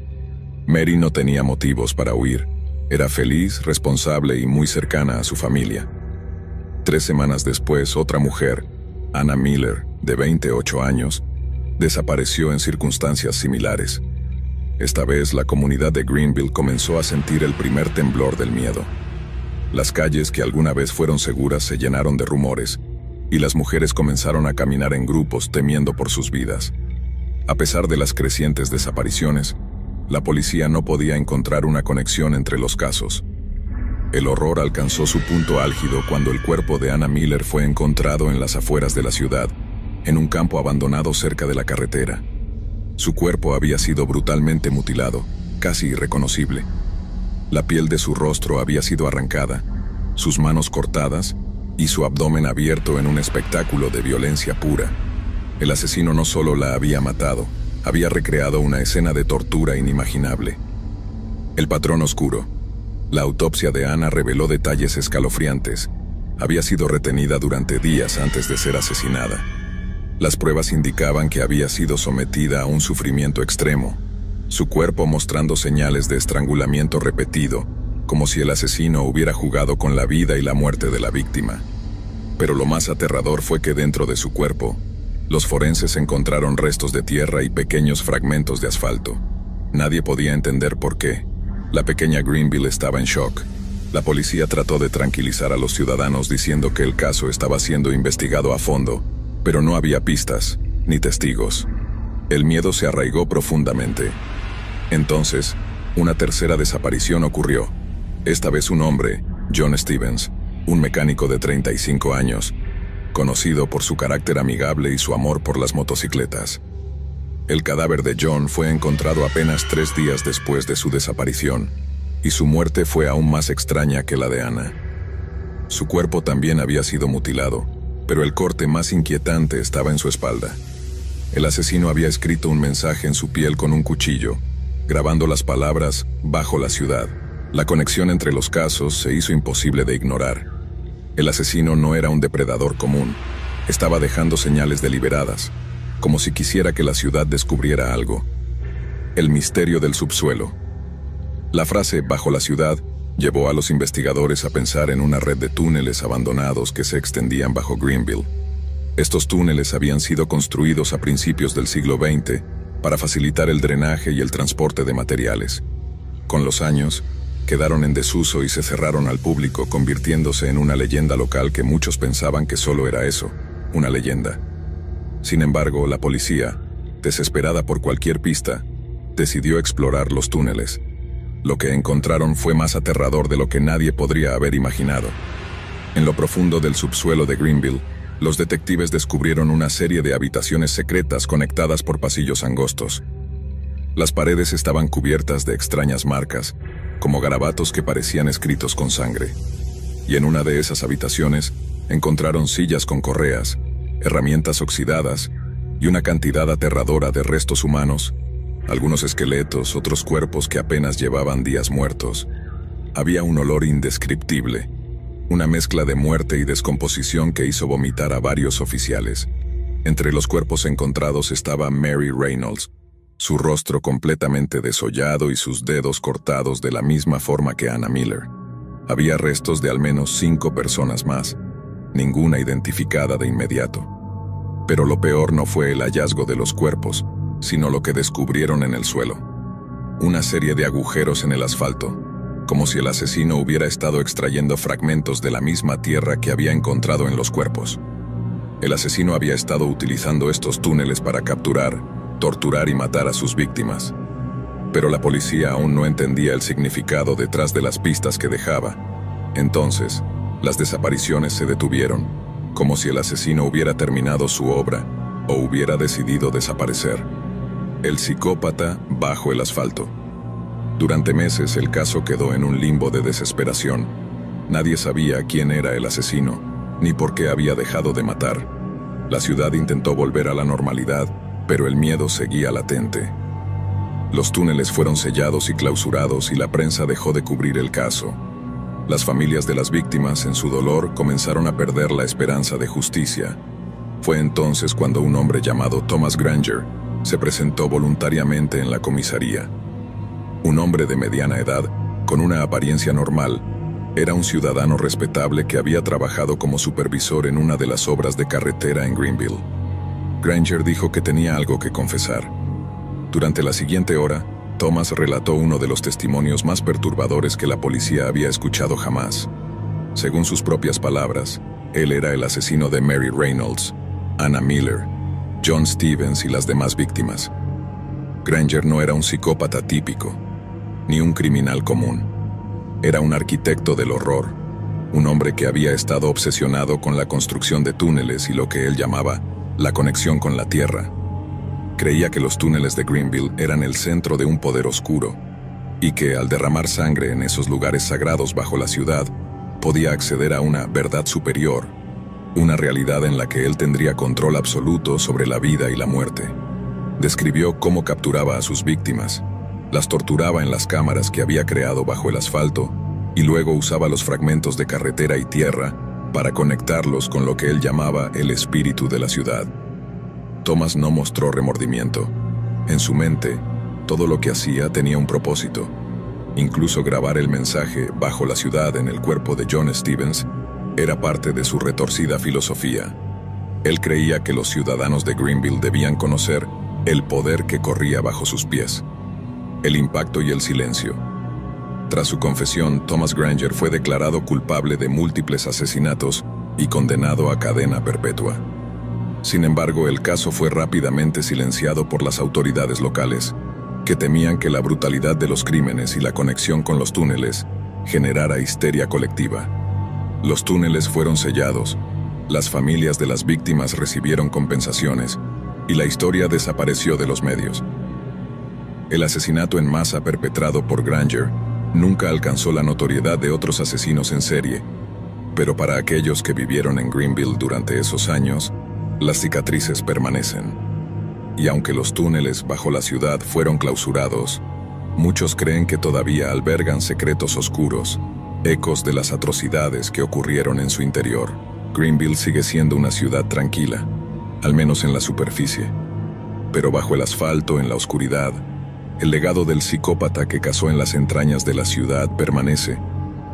Mary no tenía motivos para huir. Era feliz, responsable y muy cercana a su familia. 3 semanas después, otra mujer, Anna Miller, de 28 años, desapareció en circunstancias similares. Esta vez, la comunidad de Greenville comenzó a sentir el primer temblor del miedo. Las calles que alguna vez fueron seguras se llenaron de rumores, y las mujeres comenzaron a caminar en grupos temiendo por sus vidas. A pesar de las crecientes desapariciones, la policía no podía encontrar una conexión entre los casos. El horror alcanzó su punto álgido cuando el cuerpo de Anna Miller fue encontrado en las afueras de la ciudad, en un campo abandonado cerca de la carretera. Su cuerpo había sido brutalmente mutilado, casi irreconocible. La piel de su rostro había sido arrancada, sus manos cortadas y su abdomen abierto en un espectáculo de violencia pura. El asesino no solo la había matado, había recreado una escena de tortura inimaginable. El patrón oscuro. La autopsia de Anna reveló detalles escalofriantes. Había sido retenida durante días antes de ser asesinada. Las pruebas indicaban que había sido sometida a un sufrimiento extremo, su cuerpo mostrando señales de estrangulamiento repetido, como si el asesino hubiera jugado con la vida y la muerte de la víctima. Pero lo más aterrador fue que dentro de su cuerpo, los forenses encontraron restos de tierra y pequeños fragmentos de asfalto. Nadie podía entender por qué. La pequeña Greenville estaba en shock. La policía trató de tranquilizar a los ciudadanos diciendo que el caso estaba siendo investigado a fondo, pero no había pistas, ni testigos. El miedo se arraigó profundamente. Entonces, una tercera desaparición ocurrió. Esta vez un hombre, John Stevens, un mecánico de 35 años, conocido por su carácter amigable y su amor por las motocicletas. El cadáver de John fue encontrado apenas 3 días después de su desaparición, y su muerte fue aún más extraña que la de Anna. Su cuerpo también había sido mutilado, pero el corte más inquietante estaba en su espalda. El asesino había escrito un mensaje en su piel con un cuchillo, grabando las palabras "bajo la ciudad". La conexión entre los casos se hizo imposible de ignorar. El asesino no era un depredador común, estaba dejando señales deliberadas, como si quisiera que la ciudad descubriera algo. El misterio del subsuelo. La frase "bajo la ciudad" llevó a los investigadores a pensar en una red de túneles abandonados que se extendían bajo Greenville. Estos túneles habían sido construidos a principios del siglo XX para facilitar el drenaje y el transporte de materiales. Con los años, quedaron en desuso y se cerraron al público, convirtiéndose en una leyenda local que muchos pensaban que solo era eso, una leyenda. Sin embargo, la policía, desesperada por cualquier pista, decidió explorar los túneles. Lo que encontraron fue más aterrador de lo que nadie podría haber imaginado. En lo profundo del subsuelo de Greenville, los detectives descubrieron una serie de habitaciones secretas conectadas por pasillos angostos. Las paredes estaban cubiertas de extrañas marcas, como garabatos que parecían escritos con sangre. Y en una de esas habitaciones encontraron sillas con correas, herramientas oxidadas y una cantidad aterradora de restos humanos, algunos esqueletos, otros cuerpos que apenas llevaban días muertos. Había un olor indescriptible, una mezcla de muerte y descomposición que hizo vomitar a varios oficiales. Entre los cuerpos encontrados estaba Mary Reynolds, su rostro completamente desollado y sus dedos cortados de la misma forma que Anna Miller. Había restos de al menos 5 personas más, ninguna identificada de inmediato. Pero lo peor no fue el hallazgo de los cuerpos, sino lo que descubrieron en el suelo. Una serie de agujeros en el asfalto, como si el asesino hubiera estado extrayendo fragmentos de la misma tierra que había encontrado en los cuerpos. El asesino había estado utilizando estos túneles para capturar, torturar y matar a sus víctimas. Pero la policía aún no entendía el significado detrás de las pistas que dejaba. Entonces, las desapariciones se detuvieron, como si el asesino hubiera terminado su obra o hubiera decidido desaparecer. El psicópata bajo el asfalto. Durante meses el caso quedó en un limbo de desesperación. Nadie sabía quién era el asesino, ni por qué había dejado de matar. La ciudad intentó volver a la normalidad, pero el miedo seguía latente. Los túneles fueron sellados y clausurados y la prensa dejó de cubrir el caso. Las familias de las víctimas, en su dolor, comenzaron a perder la esperanza de justicia. Fue entonces cuando un hombre llamado Thomas Granger se presentó voluntariamente en la comisaría. Un hombre de mediana edad, con una apariencia normal, era un ciudadano respetable que había trabajado como supervisor en una de las obras de carretera en Greenville. Granger dijo que tenía algo que confesar. Durante la siguiente hora, Thomas relató uno de los testimonios más perturbadores que la policía había escuchado jamás. Según sus propias palabras, él era el asesino de Mary Reynolds, Anna Miller, John Stevens y las demás víctimas. Granger no era un psicópata típico, ni un criminal común. Era un arquitecto del horror, un hombre que había estado obsesionado con la construcción de túneles y lo que él llamaba la conexión con la tierra. Creía que los túneles de Greenville eran el centro de un poder oscuro, y que al derramar sangre en esos lugares sagrados bajo la ciudad, podía acceder a una verdad superior, una realidad en la que él tendría control absoluto sobre la vida y la muerte. Describió cómo capturaba a sus víctimas, las torturaba en las cámaras que había creado bajo el asfalto, y luego usaba los fragmentos de carretera y tierra para conectarlos con lo que él llamaba el espíritu de la ciudad. Thomas no mostró remordimiento. En su mente, todo lo que hacía tenía un propósito. Incluso grabar el mensaje "bajo la ciudad" en el cuerpo de John Stevens era parte de su retorcida filosofía. Él creía que los ciudadanos de Greenville debían conocer el poder que corría bajo sus pies, el impacto y el silencio. Tras su confesión, Thomas Granger fue declarado culpable de múltiples asesinatos y condenado a cadena perpetua. Sin embargo, el caso fue rápidamente silenciado por las autoridades locales, que temían que la brutalidad de los crímenes y la conexión con los túneles generara histeria colectiva. Los túneles fueron sellados, las familias de las víctimas recibieron compensaciones y la historia desapareció de los medios. El asesinato en masa perpetrado por Granger nunca alcanzó la notoriedad de otros asesinos en serie, pero para aquellos que vivieron en Greenville durante esos años, las cicatrices permanecen. Y aunque los túneles bajo la ciudad fueron clausurados, muchos creen que todavía albergan secretos oscuros, ecos de las atrocidades que ocurrieron en su interior. Greenville sigue siendo una ciudad tranquila, al menos en la superficie. Pero bajo el asfalto, en la oscuridad, el legado del psicópata que cazó en las entrañas de la ciudad permanece,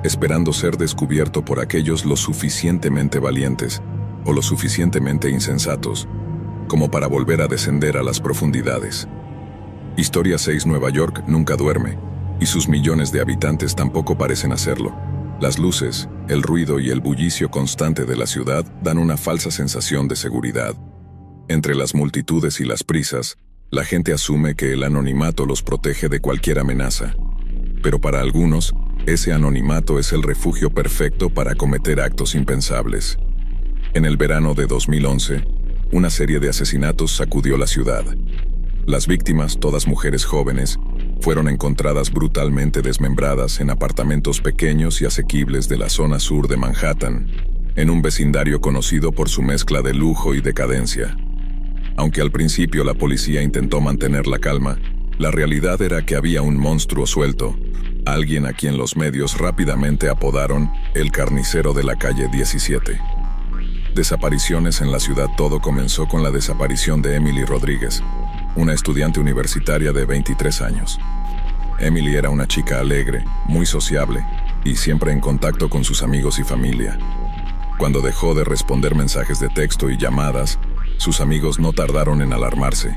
esperando ser descubierto por aquellos lo suficientemente valientes o lo suficientemente insensatos como para volver a descender a las profundidades. Historia 6: Nueva York nunca duerme, y sus millones de habitantes tampoco parecen hacerlo. Las luces, el ruido y el bullicio constante de la ciudad dan una falsa sensación de seguridad. Entre las multitudes y las prisas, la gente asume que el anonimato los protege de cualquier amenaza. Pero para algunos, ese anonimato es el refugio perfecto para cometer actos impensables. En el verano de 2011, una serie de asesinatos sacudió la ciudad. Las víctimas, todas mujeres jóvenes, fueron encontradas brutalmente desmembradas en apartamentos pequeños y asequibles de la zona sur de Manhattan, en un vecindario conocido por su mezcla de lujo y decadencia. Aunque al principio la policía intentó mantener la calma, la realidad era que había un monstruo suelto, alguien a quien los medios rápidamente apodaron el carnicero de la calle 17. Desapariciones en la ciudad. Todo comenzó con la desaparición de Emily Rodríguez, una estudiante universitaria de 23 años. Emily era una chica alegre, muy sociable y siempre en contacto con sus amigos y familia. Cuando dejó de responder mensajes de texto y llamadas, sus amigos no tardaron en alarmarse.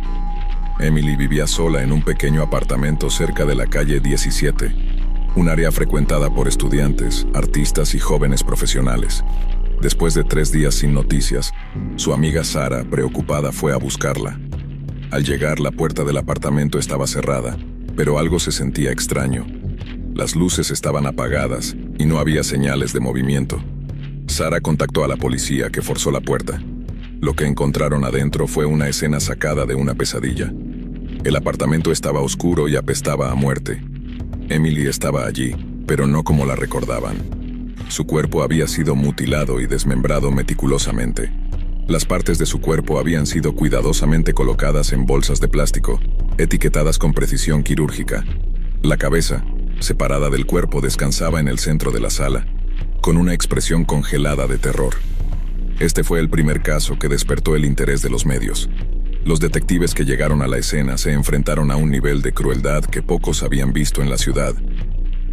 Emily vivía sola en un pequeño apartamento cerca de la calle 17, un área frecuentada por estudiantes, artistas y jóvenes profesionales. Después de 3 días sin noticias, su amiga Sara, preocupada, fue a buscarla. Al llegar, la puerta del apartamento estaba cerrada, pero algo se sentía extraño. Las luces estaban apagadas y no había señales de movimiento. Sara contactó a la policía, que forzó la puerta. Lo que encontraron adentro fue una escena sacada de una pesadilla. El apartamento estaba oscuro y apestaba a muerte. Emily estaba allí, pero no como la recordaban. Su cuerpo había sido mutilado y desmembrado meticulosamente. Las partes de su cuerpo habían sido cuidadosamente colocadas en bolsas de plástico, etiquetadas con precisión quirúrgica. La cabeza, separada del cuerpo, descansaba en el centro de la sala, con una expresión congelada de terror. Este fue el primer caso que despertó el interés de los medios. Los detectives que llegaron a la escena se enfrentaron a un nivel de crueldad que pocos habían visto en la ciudad.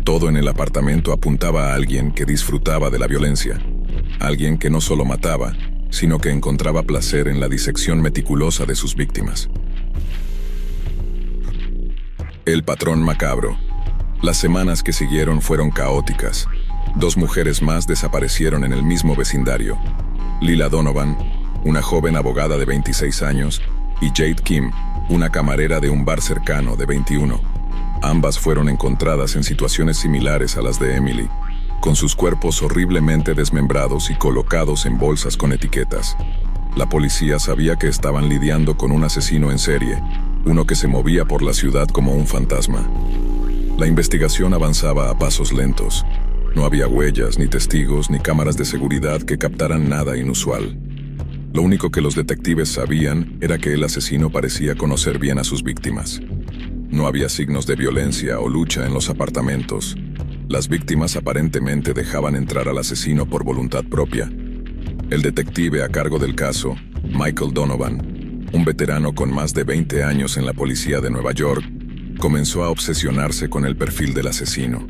Todo en el apartamento apuntaba a alguien que disfrutaba de la violencia, alguien que no solo mataba, sino que encontraba placer en la disección meticulosa de sus víctimas. El patrón macabro. Las semanas que siguieron fueron caóticas. 2 mujeres más desaparecieron en el mismo vecindario: Lila Donovan, una joven abogada de 26 años, y Jade Kim, una camarera de un bar cercano de 21. Ambas fueron encontradas en situaciones similares a las de Emily, con sus cuerpos horriblemente desmembrados y colocados en bolsas con etiquetas. La policía sabía que estaban lidiando con un asesino en serie, uno que se movía por la ciudad como un fantasma. La investigación avanzaba a pasos lentos. No había huellas, ni testigos, ni cámaras de seguridad que captaran nada inusual. Lo único que los detectives sabían era que el asesino parecía conocer bien a sus víctimas. No había signos de violencia o lucha en los apartamentos. Las víctimas aparentemente dejaban entrar al asesino por voluntad propia. El detective a cargo del caso, Michael Donovan, un veterano con más de 20 años en la policía de Nueva York, comenzó a obsesionarse con el perfil del asesino.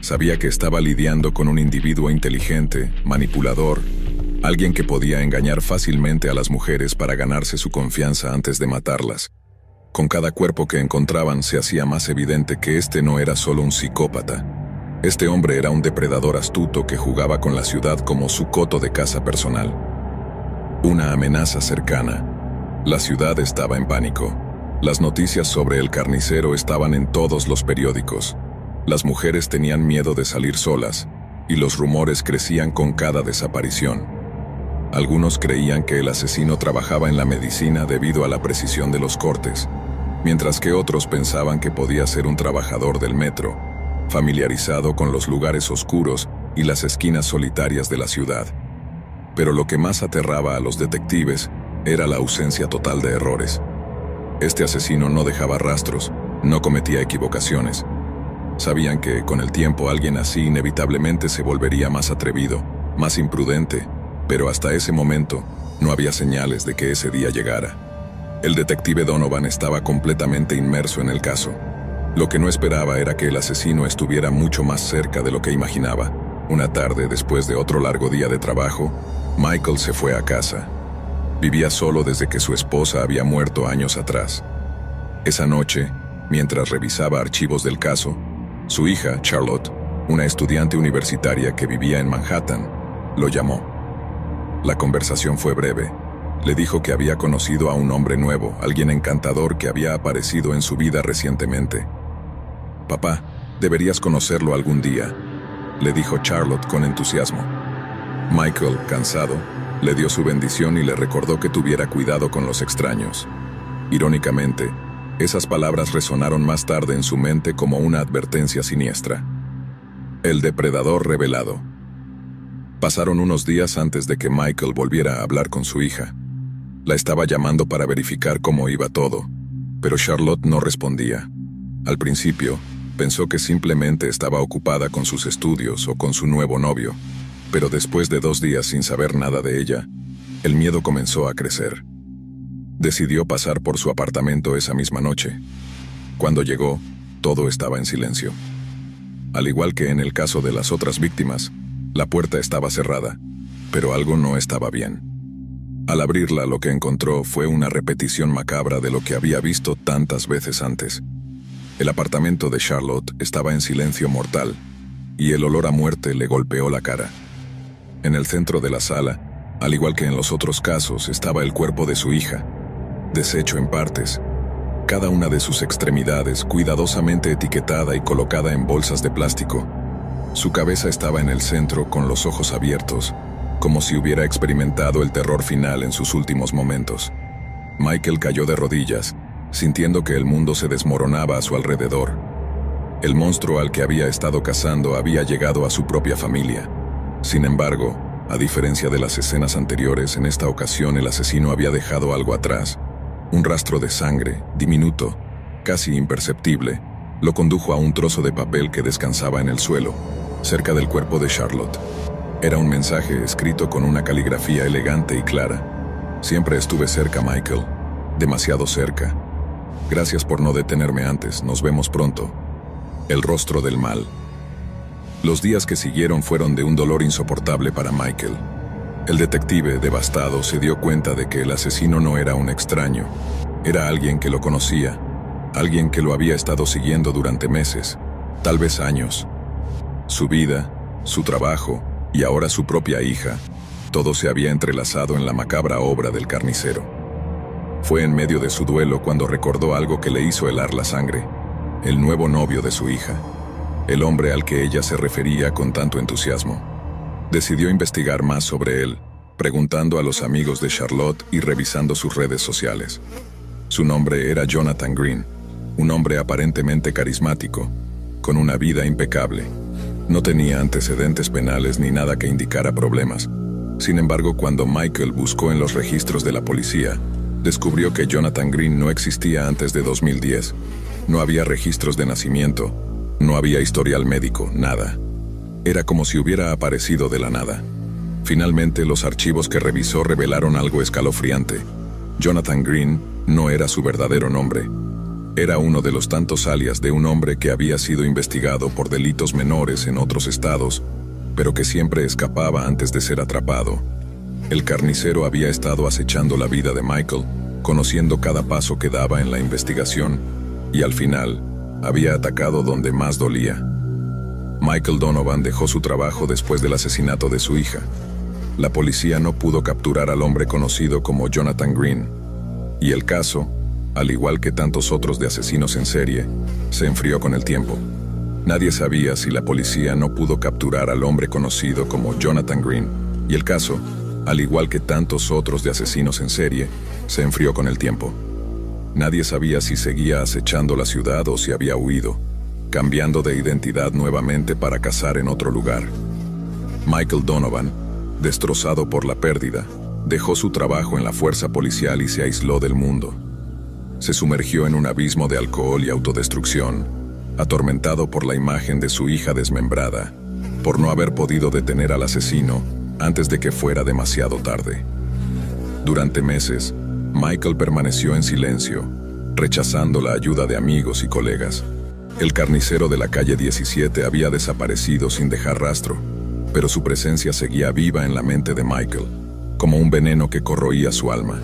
Sabía que estaba lidiando con un individuo inteligente, manipulador, alguien que podía engañar fácilmente a las mujeres para ganarse su confianza antes de matarlas. Con cada cuerpo que encontraban se hacía más evidente que este no era solo un psicópata. Este hombre era un depredador astuto que jugaba con la ciudad como su coto de caza personal. Una amenaza cercana. La ciudad estaba en pánico. Las noticias sobre el carnicero estaban en todos los periódicos. Las mujeres tenían miedo de salir solas, y los rumores crecían con cada desaparición. Algunos creían que el asesino trabajaba en la medicina debido a la precisión de los cortes, mientras que otros pensaban que podía ser un trabajador del metro, familiarizado con los lugares oscuros y las esquinas solitarias de la ciudad. Pero lo que más aterraba a los detectives era la ausencia total de errores. Este asesino no dejaba rastros, no cometía equivocaciones. Sabían que, con el tiempo, alguien así inevitablemente se volvería más atrevido, más imprudente, pero hasta ese momento no había señales de que ese día llegara. El detective Donovan estaba completamente inmerso en el caso. Lo que no esperaba era que el asesino estuviera mucho más cerca de lo que imaginaba. Una tarde, después de otro largo día de trabajo, Michael se fue a casa. Vivía solo desde que su esposa había muerto años atrás. Esa noche, mientras revisaba archivos del caso, su hija, Charlotte, una estudiante universitaria que vivía en Manhattan, lo llamó. La conversación fue breve. Le dijo que había conocido a un hombre nuevo, alguien encantador que había aparecido en su vida recientemente. «Papá, deberías conocerlo algún día», le dijo Charlotte con entusiasmo. Michael, cansado, le dio su bendición y le recordó que tuviera cuidado con los extraños. Irónicamente, esas palabras resonaron más tarde en su mente como una advertencia siniestra. El depredador revelado. Pasaron unos días antes de que Michael volviera a hablar con su hija. La estaba llamando para verificar cómo iba todo, pero Charlotte no respondía. Al principio, pensó que simplemente estaba ocupada con sus estudios o con su nuevo novio, pero después de 2 días sin saber nada de ella, el miedo comenzó a crecer. Decidió pasar por su apartamento esa misma noche. Cuando llegó, todo estaba en silencio. Al igual que en el caso de las otras víctimas, la puerta estaba cerrada, pero algo no estaba bien. Al abrirla, lo que encontró fue una repetición macabra de lo que había visto tantas veces antes. El apartamento de Charlotte estaba en silencio mortal, y el olor a muerte le golpeó la cara. En el centro de la sala, al igual que en los otros casos, estaba el cuerpo de su hija, deshecho en partes, cada una de sus extremidades cuidadosamente etiquetada y colocada en bolsas de plástico. Su cabeza estaba en el centro con los ojos abiertos, como si hubiera experimentado el terror final en sus últimos momentos. Michael cayó de rodillas, sintiendo que el mundo se desmoronaba a su alrededor. El monstruo al que había estado cazando había llegado a su propia familia. Sin embargo, a diferencia de las escenas anteriores, en esta ocasión el asesino había dejado algo atrás. Un rastro de sangre, diminuto, casi imperceptible, lo condujo a un trozo de papel que descansaba en el suelo, cerca del cuerpo de Charlotte. Era un mensaje escrito con una caligrafía elegante y clara. «Siempre estuve cerca, Michael. Demasiado cerca. Gracias por no detenerme antes. Nos vemos pronto. El rostro del mal». Los días que siguieron fueron de un dolor insoportable para Michael. El detective, devastado, se dio cuenta de que el asesino no era un extraño. Era alguien que lo conocía, alguien que lo había estado siguiendo durante meses, tal vez años. Su vida, su trabajo y ahora su propia hija, todo se había entrelazado en la macabra obra del carnicero. Fue en medio de su duelo cuando recordó algo que le hizo helar la sangre: el nuevo novio de su hija, el hombre al que ella se refería con tanto entusiasmo. Decidió investigar más sobre él, preguntando a los amigos de Charlotte y revisando sus redes sociales. Su nombre era Jonathan Green, un hombre aparentemente carismático, con una vida impecable. No tenía antecedentes penales ni nada que indicara problemas. Sin embargo, cuando Michael buscó en los registros de la policía, descubrió que Jonathan Green no existía antes de 2010. No había registros de nacimiento, no había historial médico, nada. Era como si hubiera aparecido de la nada. Finalmente, los archivos que revisó revelaron algo escalofriante. Jonathan Green no era su verdadero nombre. Era uno de los tantos alias de un hombre que había sido investigado por delitos menores en otros estados, pero que siempre escapaba antes de ser atrapado. El carnicero había estado acechando la vida de Michael conociendo cada paso que daba en la investigación, y al final, había atacado donde más dolía. Michael Donovan dejó su trabajo después del asesinato de su hija. La policía no pudo capturar al hombre conocido como Jonathan Green, y el caso, al igual que tantos otros de asesinos en serie, se enfrió con el tiempo. Nadie sabía si la policía no pudo capturar al hombre conocido como Jonathan Green, y el caso, al igual que tantos otros de asesinos en serie, se enfrió con el tiempo. Nadie sabía si seguía acechando la ciudad o si había huido, cambiando de identidad nuevamente para cazar en otro lugar. Michael Donovan, destrozado por la pérdida, dejó su trabajo en la fuerza policial y se aisló del mundo. Se sumergió en un abismo de alcohol y autodestrucción, atormentado por la imagen de su hija desmembrada, por no haber podido detener al asesino antes de que fuera demasiado tarde. Durante meses, Michael permaneció en silencio, rechazando la ayuda de amigos y colegas. El carnicero de la calle 17 había desaparecido sin dejar rastro, pero su presencia seguía viva en la mente de Michael, como un veneno que corroía su alma.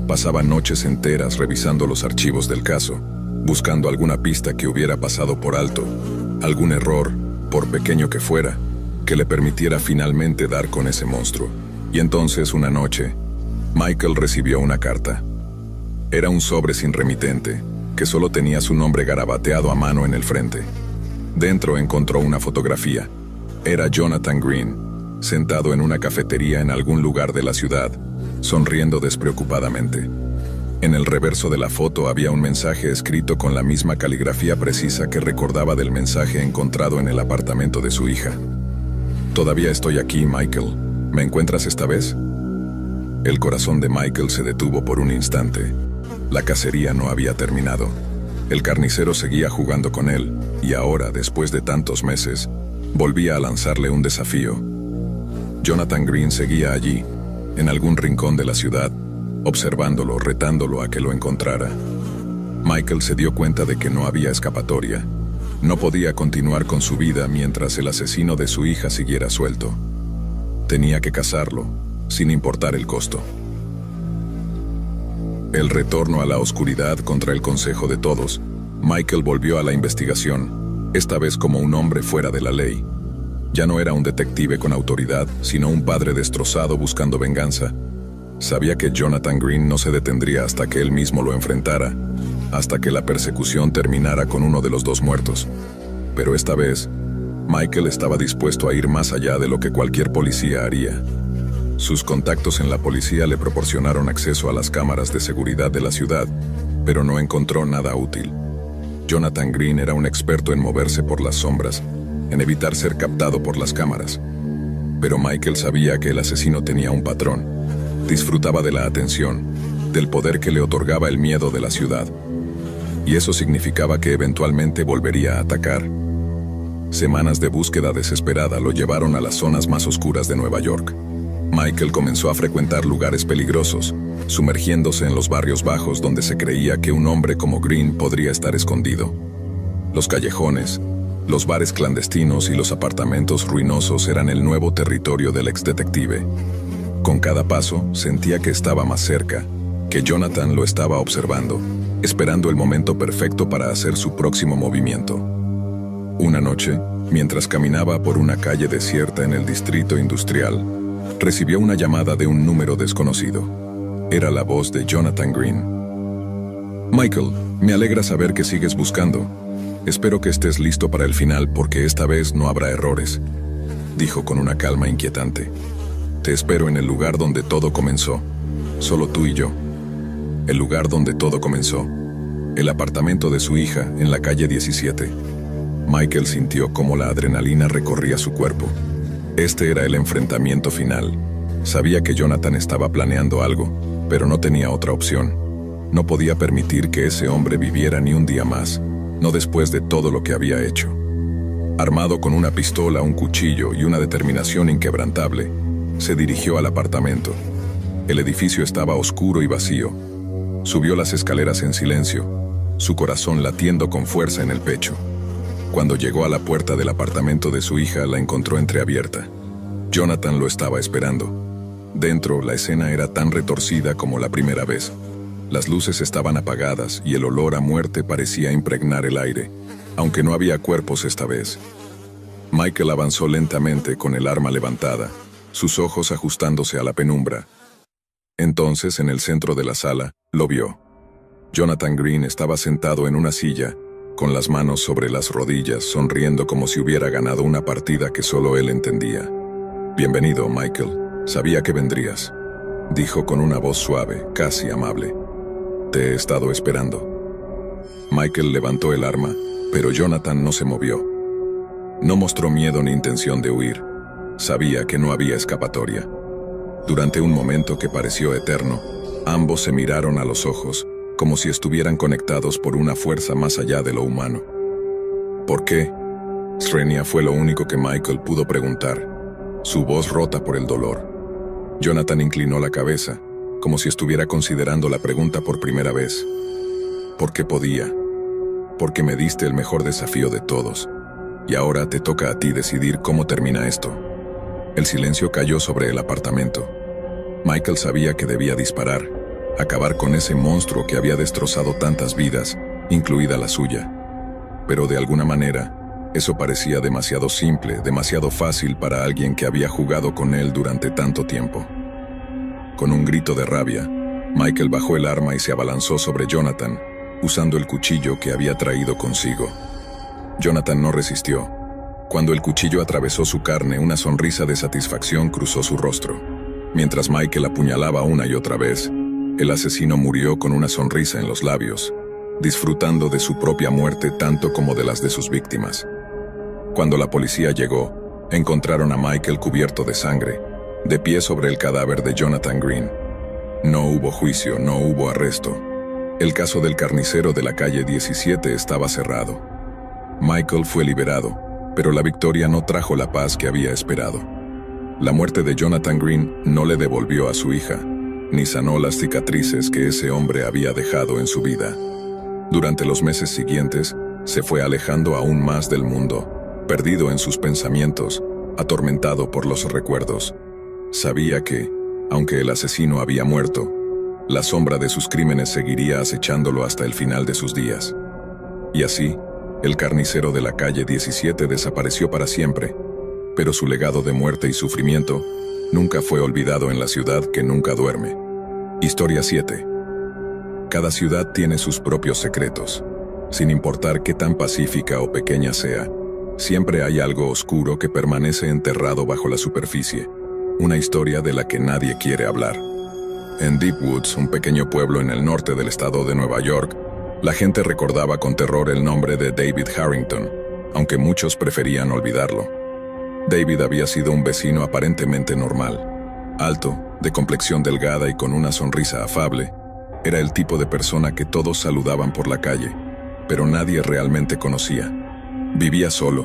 Pasaba noches enteras revisando los archivos del caso, buscando alguna pista que hubiera pasado por alto, algún error, por pequeño que fuera, que le permitiera finalmente dar con ese monstruo. Y entonces, una noche, Michael recibió una carta. Era un sobre sin remitente, que solo tenía su nombre garabateado a mano en el frente. Dentro encontró una fotografía. Era Jonathan Green, sentado en una cafetería en algún lugar de la ciudad, sonriendo despreocupadamente. En el reverso de la foto había un mensaje escrito con la misma caligrafía precisa que recordaba del mensaje encontrado en el apartamento de su hija. «Todavía estoy aquí, Michael. ¿Me encuentras esta vez?» El corazón de Michael se detuvo por un instante. La cacería no había terminado. El carnicero seguía jugando con él, y ahora, después de tantos meses, volvía a lanzarle un desafío. Jonathan Green seguía allí, en algún rincón de la ciudad, observándolo, retándolo a que lo encontrara. Michael se dio cuenta de que no había escapatoria. No podía continuar con su vida mientras el asesino de su hija siguiera suelto. Tenía que cazarlo, sin importar el costo. El retorno a la oscuridad contra el consejo de todos, Michael volvió a la investigación, esta vez como un hombre fuera de la ley. Ya no era un detective con autoridad, sino un padre destrozado buscando venganza. Sabía que Jonathan Green no se detendría hasta que él mismo lo enfrentara, hasta que la persecución terminara con uno de los dos muertos. Pero esta vez, Michael estaba dispuesto a ir más allá de lo que cualquier policía haría. Sus contactos en la policía le proporcionaron acceso a las cámaras de seguridad de la ciudad, pero no encontró nada útil. Jonathan Green era un experto en moverse por las sombras, en evitar ser captado por las cámaras. Pero Michael sabía que el asesino tenía un patrón. Disfrutaba de la atención, del poder que le otorgaba el miedo de la ciudad. Y eso significaba que eventualmente volvería a atacar. Semanas de búsqueda desesperada lo llevaron a las zonas más oscuras de Nueva York. Michael comenzó a frecuentar lugares peligrosos, sumergiéndose en los barrios bajos donde se creía que un hombre como Green podría estar escondido. Los callejones, los bares clandestinos y los apartamentos ruinosos eran el nuevo territorio del exdetective. Con cada paso sentía que estaba más cerca, que Jonathan lo estaba observando, esperando el momento perfecto para hacer su próximo movimiento. Una noche, mientras caminaba por una calle desierta en el distrito industrial, recibió una llamada de un número desconocido. Era la voz de Jonathan Green. «Michael, me alegra saber que sigues buscando. Espero que estés listo para el final porque esta vez no habrá errores», dijo con una calma inquietante. «Te espero en el lugar donde todo comenzó, solo tú y yo». El lugar donde todo comenzó, el apartamento de su hija en la calle 17. Michael sintió cómo la adrenalina recorría su cuerpo. Este era el enfrentamiento final. Sabía que Jonathan estaba planeando algo, pero no tenía otra opción. No podía permitir que ese hombre viviera ni un día más, no después de todo lo que había hecho. Armado con una pistola, un cuchillo y una determinación inquebrantable, se dirigió al apartamento. El edificio estaba oscuro y vacío. Subió las escaleras en silencio, su corazón latiendo con fuerza en el pecho. Cuando llegó a la puerta del apartamento de su hija, la encontró entreabierta. Jonathan lo estaba esperando. Dentro, la escena era tan retorcida como la primera vez. Las luces estaban apagadas y el olor a muerte parecía impregnar el aire, aunque no había cuerpos esta vez. Michael avanzó lentamente con el arma levantada, sus ojos ajustándose a la penumbra. Entonces, en el centro de la sala, lo vio. Jonathan Green estaba sentado en una silla, con las manos sobre las rodillas, sonriendo como si hubiera ganado una partida que solo él entendía. «Bienvenido, Michael. Sabía que vendrías», dijo con una voz suave, casi amable. «Te he estado esperando». Michael levantó el arma, pero Jonathan no se movió. No mostró miedo ni intención de huir. Sabía que no había escapatoria. Durante un momento que pareció eterno, ambos se miraron a los ojos, como si estuvieran conectados por una fuerza más allá de lo humano. «¿Por qué?», Srenia fue lo único que Michael pudo preguntar, su voz rota por el dolor. Jonathan inclinó la cabeza, como si estuviera considerando la pregunta por primera vez. «Porque podía. Porque me diste el mejor desafío de todos. Y ahora te toca a ti decidir cómo termina esto». El silencio cayó sobre el apartamento. Michael sabía que debía disparar, acabar con ese monstruo que había destrozado tantas vidas, incluida la suya. Pero de alguna manera, eso parecía demasiado simple, demasiado fácil para alguien que había jugado con él durante tanto tiempo. Con un grito de rabia, Michael bajó el arma y se abalanzó sobre Jonathan, usando el cuchillo que había traído consigo. Jonathan no resistió. Cuando el cuchillo atravesó su carne, una sonrisa de satisfacción cruzó su rostro. Mientras Michael apuñalaba una y otra vez, el asesino murió con una sonrisa en los labios, disfrutando de su propia muerte tanto como de las de sus víctimas. Cuando la policía llegó, encontraron a Michael cubierto de sangre, de pie sobre el cadáver de Jonathan Green. No hubo juicio, no hubo arresto. El caso del carnicero de la calle 17 estaba cerrado. Michael fue liberado, pero la victoria no trajo la paz que había esperado. La muerte de Jonathan Green no le devolvió a su hija, ni sanó las cicatrices que ese hombre había dejado en su vida. Durante los meses siguientes, se fue alejando aún más del mundo, perdido en sus pensamientos, atormentado por los recuerdos. Sabía que, aunque el asesino había muerto, la sombra de sus crímenes seguiría acechándolo hasta el final de sus días. Y así, el carnicero de la calle 17 desapareció para siempre, pero su legado de muerte y sufrimiento nunca fue olvidado en la ciudad que nunca duerme. Historia 7. Cada ciudad tiene sus propios secretos. Sin importar qué tan pacífica o pequeña sea, siempre hay algo oscuro que permanece enterrado bajo la superficie, una historia de la que nadie quiere hablar. En Deep Woods, un pequeño pueblo en el norte del estado de Nueva York, la gente recordaba con terror el nombre de David Harrington, aunque muchos preferían olvidarlo. David había sido un vecino aparentemente normal. Alto, de complexión delgada y con una sonrisa afable, era el tipo de persona que todos saludaban por la calle, pero nadie realmente conocía. Vivía solo,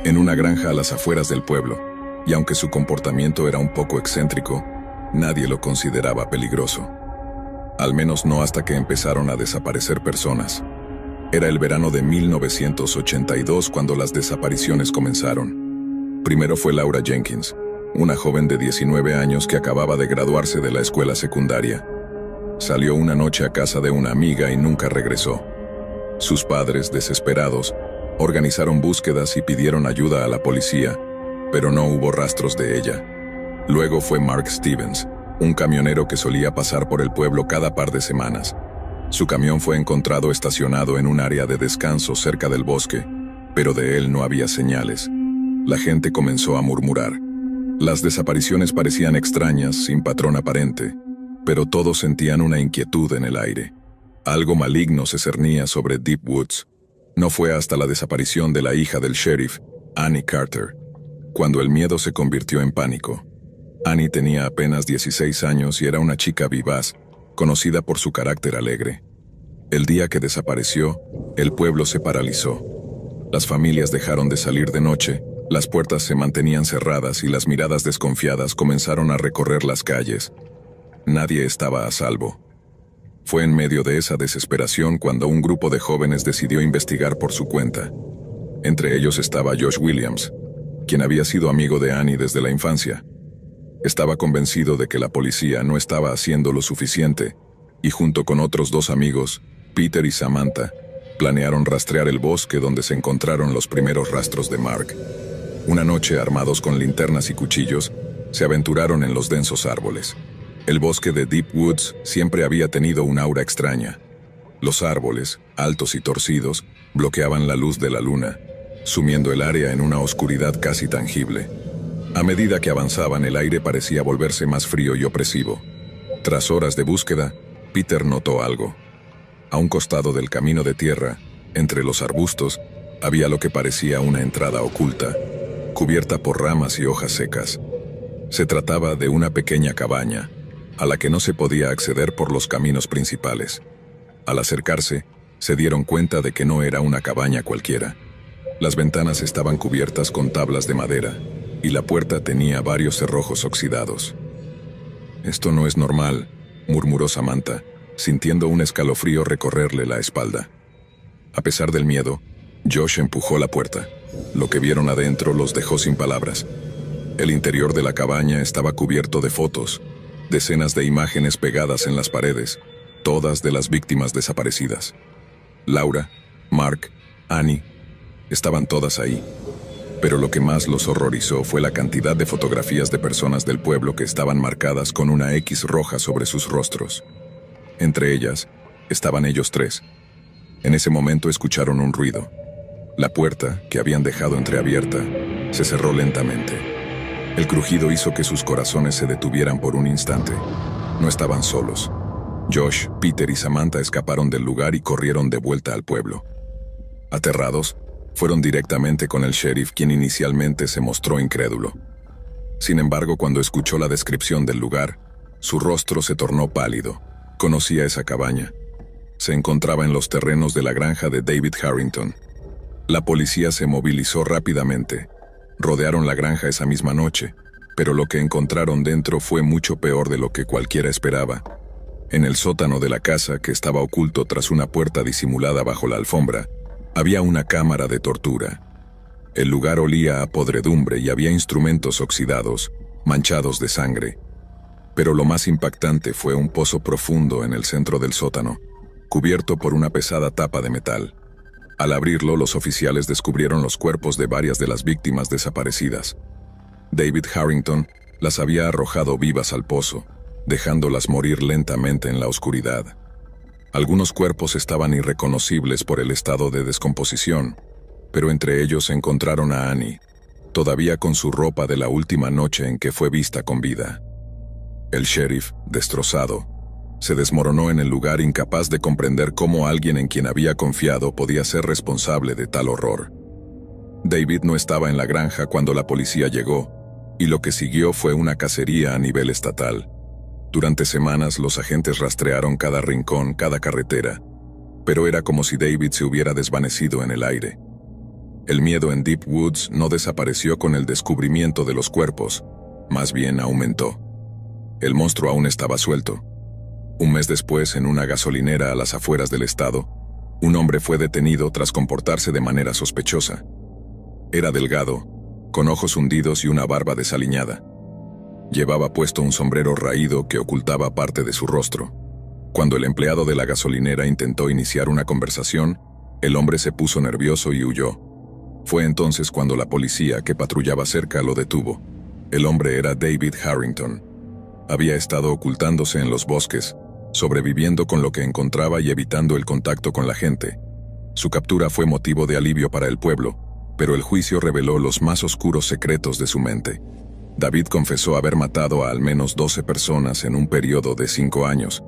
en una granja a las afueras del pueblo, y aunque su comportamiento era un poco excéntrico, nadie lo consideraba peligroso. Al menos no hasta que empezaron a desaparecer personas. Era el verano de 1982 cuando las desapariciones comenzaron. Primero fue Laura Jenkins, una joven de 19 años que acababa de graduarse de la escuela secundaria. Salió una noche a casa de una amiga y nunca regresó. Sus padres, desesperados, organizaron búsquedas y pidieron ayuda a la policía, pero no hubo rastros de ella. Luego fue Mark Stevens, un camionero que solía pasar por el pueblo cada par de semanas. Su camión fue encontrado estacionado en un área de descanso cerca del bosque, pero de él no había señales. La gente comenzó a murmurar. Las desapariciones parecían extrañas, sin patrón aparente, pero todos sentían una inquietud en el aire. Algo maligno se cernía sobre Deep Woods. No fue hasta la desaparición de la hija del sheriff, Annie Carter, cuando el miedo se convirtió en pánico. Annie tenía apenas 16 años y era una chica vivaz, conocida por su carácter alegre. El día que desapareció, el pueblo se paralizó. Las familias dejaron de salir de noche, las puertas se mantenían cerradas y las miradas desconfiadas comenzaron a recorrer las calles. Nadie estaba a salvo. Fue en medio de esa desesperación cuando un grupo de jóvenes decidió investigar por su cuenta. Entre ellos estaba Josh Williams, quien había sido amigo de Annie desde la infancia. Estaba convencido de que la policía no estaba haciendo lo suficiente, y junto con otros dos amigos, Peter y Samantha, planearon rastrear el bosque donde se encontraron los primeros rastros de Mark. Una noche, armados con linternas y cuchillos, se aventuraron en los densos árboles. El bosque de Deep Woods siempre había tenido un aura extraña. Los árboles, altos y torcidos, bloqueaban la luz de la luna, sumiendo el área en una oscuridad casi tangible. A medida que avanzaban, el aire parecía volverse más frío y opresivo. Tras horas de búsqueda, Peter notó algo. A un costado del camino de tierra, entre los arbustos, había lo que parecía una entrada oculta, cubierta por ramas y hojas secas. Se trataba de una pequeña cabaña, a la que no se podía acceder por los caminos principales. Al acercarse, se dieron cuenta de que no era una cabaña cualquiera. Las ventanas estaban cubiertas con tablas de madera, y la puerta tenía varios cerrojos oxidados. «Esto no es normal», murmuró Samantha, sintiendo un escalofrío recorrerle la espalda. A pesar del miedo, Josh empujó la puerta. Lo que vieron adentro los dejó sin palabras. El interior de la cabaña estaba cubierto de fotos, decenas de imágenes pegadas en las paredes, todas de las víctimas desaparecidas. Laura, Mark, Annie, estaban todas ahí. Pero lo que más los horrorizó fue la cantidad de fotografías de personas del pueblo que estaban marcadas con una X roja sobre sus rostros. Entre ellas, estaban ellos tres. En ese momento escucharon un ruido. La puerta, que habían dejado entreabierta, se cerró lentamente. El crujido hizo que sus corazones se detuvieran por un instante. No estaban solos. Josh, Peter y Samantha escaparon del lugar y corrieron de vuelta al pueblo. Aterrados, fueron directamente con el sheriff, quien inicialmente se mostró incrédulo. Sin embargo, cuando escuchó la descripción del lugar, su rostro se tornó pálido. Conocía esa cabaña. Se encontraba en los terrenos de la granja de David Harrington. La policía se movilizó rápidamente. Rodearon la granja esa misma noche, pero lo que encontraron dentro fue mucho peor de lo que cualquiera esperaba. En el sótano de la casa, que estaba oculto tras una puerta disimulada bajo la alfombra, había una cámara de tortura. El lugar olía a podredumbre y había instrumentos oxidados, manchados de sangre. Pero lo más impactante fue un pozo profundo en el centro del sótano, cubierto por una pesada tapa de metal. Al abrirlo, los oficiales descubrieron los cuerpos de varias de las víctimas desaparecidas. David Harrington las había arrojado vivas al pozo, dejándolas morir lentamente en la oscuridad. Algunos cuerpos estaban irreconocibles por el estado de descomposición, pero entre ellos encontraron a Annie, todavía con su ropa de la última noche en que fue vista con vida. El sheriff, destrozado, se desmoronó en el lugar, incapaz de comprender cómo alguien en quien había confiado podía ser responsable de tal horror. David no estaba en la granja cuando la policía llegó, y lo que siguió fue una cacería a nivel estatal. Durante semanas los agentes rastrearon cada rincón, cada carretera, pero era como si David se hubiera desvanecido en el aire. El miedo en Deep Woods no desapareció con el descubrimiento de los cuerpos, más bien aumentó. El monstruo aún estaba suelto. Un mes después, en una gasolinera a las afueras del estado, un hombre fue detenido tras comportarse de manera sospechosa. Era delgado, con ojos hundidos y una barba desaliñada. Llevaba puesto un sombrero raído que ocultaba parte de su rostro. Cuando el empleado de la gasolinera intentó iniciar una conversación, el hombre se puso nervioso y huyó. Fue entonces cuando la policía, que patrullaba cerca, lo detuvo. El hombre era David Harrington. Había estado ocultándose en los bosques, sobreviviendo con lo que encontraba y evitando el contacto con la gente. Su captura fue motivo de alivio para el pueblo, pero el juicio reveló los más oscuros secretos de su mente. David confesó haber matado a al menos 12 personas en un periodo de 5 años,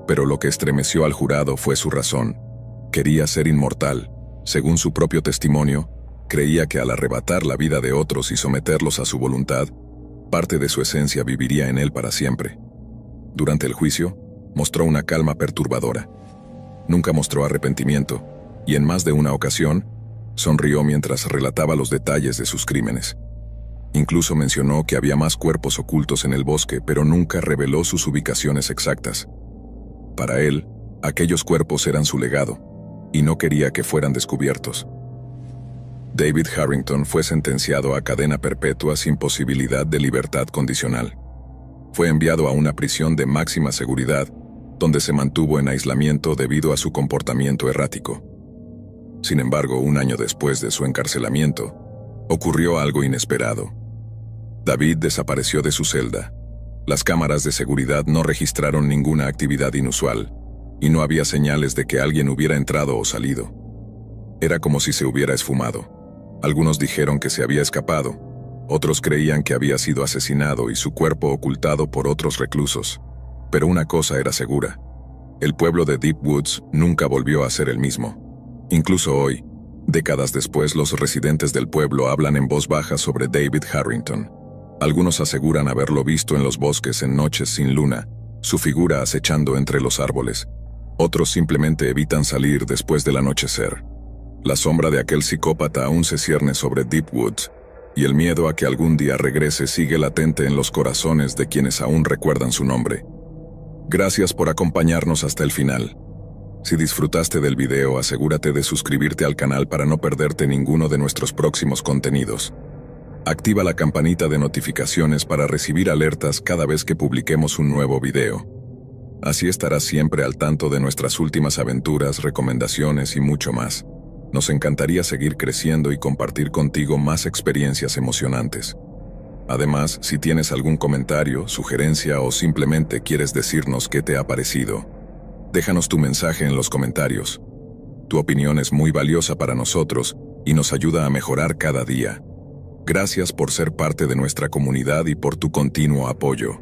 pero lo que estremeció al jurado fue su razón. Quería ser inmortal. Según su propio testimonio, creía que al arrebatar la vida de otros y someterlos a su voluntad, parte de su esencia viviría en él para siempre. Durante el juicio, mostró una calma perturbadora. Nunca mostró arrepentimiento, y en más de una ocasión, sonrió mientras relataba los detalles de sus crímenes. Incluso mencionó que había más cuerpos ocultos en el bosque, pero nunca reveló sus ubicaciones exactas. Para él, aquellos cuerpos eran su legado, y no quería que fueran descubiertos. David Harrington fue sentenciado a cadena perpetua sin posibilidad de libertad condicional. Fue enviado a una prisión de máxima seguridad, donde se mantuvo en aislamiento debido a su comportamiento errático. Sin embargo, un año después de su encarcelamiento, ocurrió algo inesperado. David desapareció de su celda. Las cámaras de seguridad no registraron ninguna actividad inusual, y no había señales de que alguien hubiera entrado o salido. Era como si se hubiera esfumado. Algunos dijeron que se había escapado, otros creían que había sido asesinado y su cuerpo ocultado por otros reclusos. Pero una cosa era segura: el pueblo de Deep Woods nunca volvió a ser el mismo. Incluso hoy, décadas después, los residentes del pueblo hablan en voz baja sobre David Harrington. Algunos aseguran haberlo visto en los bosques en noches sin luna, su figura acechando entre los árboles. Otros simplemente evitan salir después del anochecer. La sombra de aquel psicópata aún se cierne sobre Deep Woods, y el miedo a que algún día regrese sigue latente en los corazones de quienes aún recuerdan su nombre. Gracias por acompañarnos hasta el final. Si disfrutaste del video, asegúrate de suscribirte al canal para no perderte ninguno de nuestros próximos contenidos. Activa la campanita de notificaciones para recibir alertas cada vez que publiquemos un nuevo video. Así estarás siempre al tanto de nuestras últimas aventuras, recomendaciones y mucho más. Nos encantaría seguir creciendo y compartir contigo más experiencias emocionantes. Además, si tienes algún comentario, sugerencia o simplemente quieres decirnos qué te ha parecido, déjanos tu mensaje en los comentarios. Tu opinión es muy valiosa para nosotros y nos ayuda a mejorar cada día. Gracias por ser parte de nuestra comunidad y por tu continuo apoyo.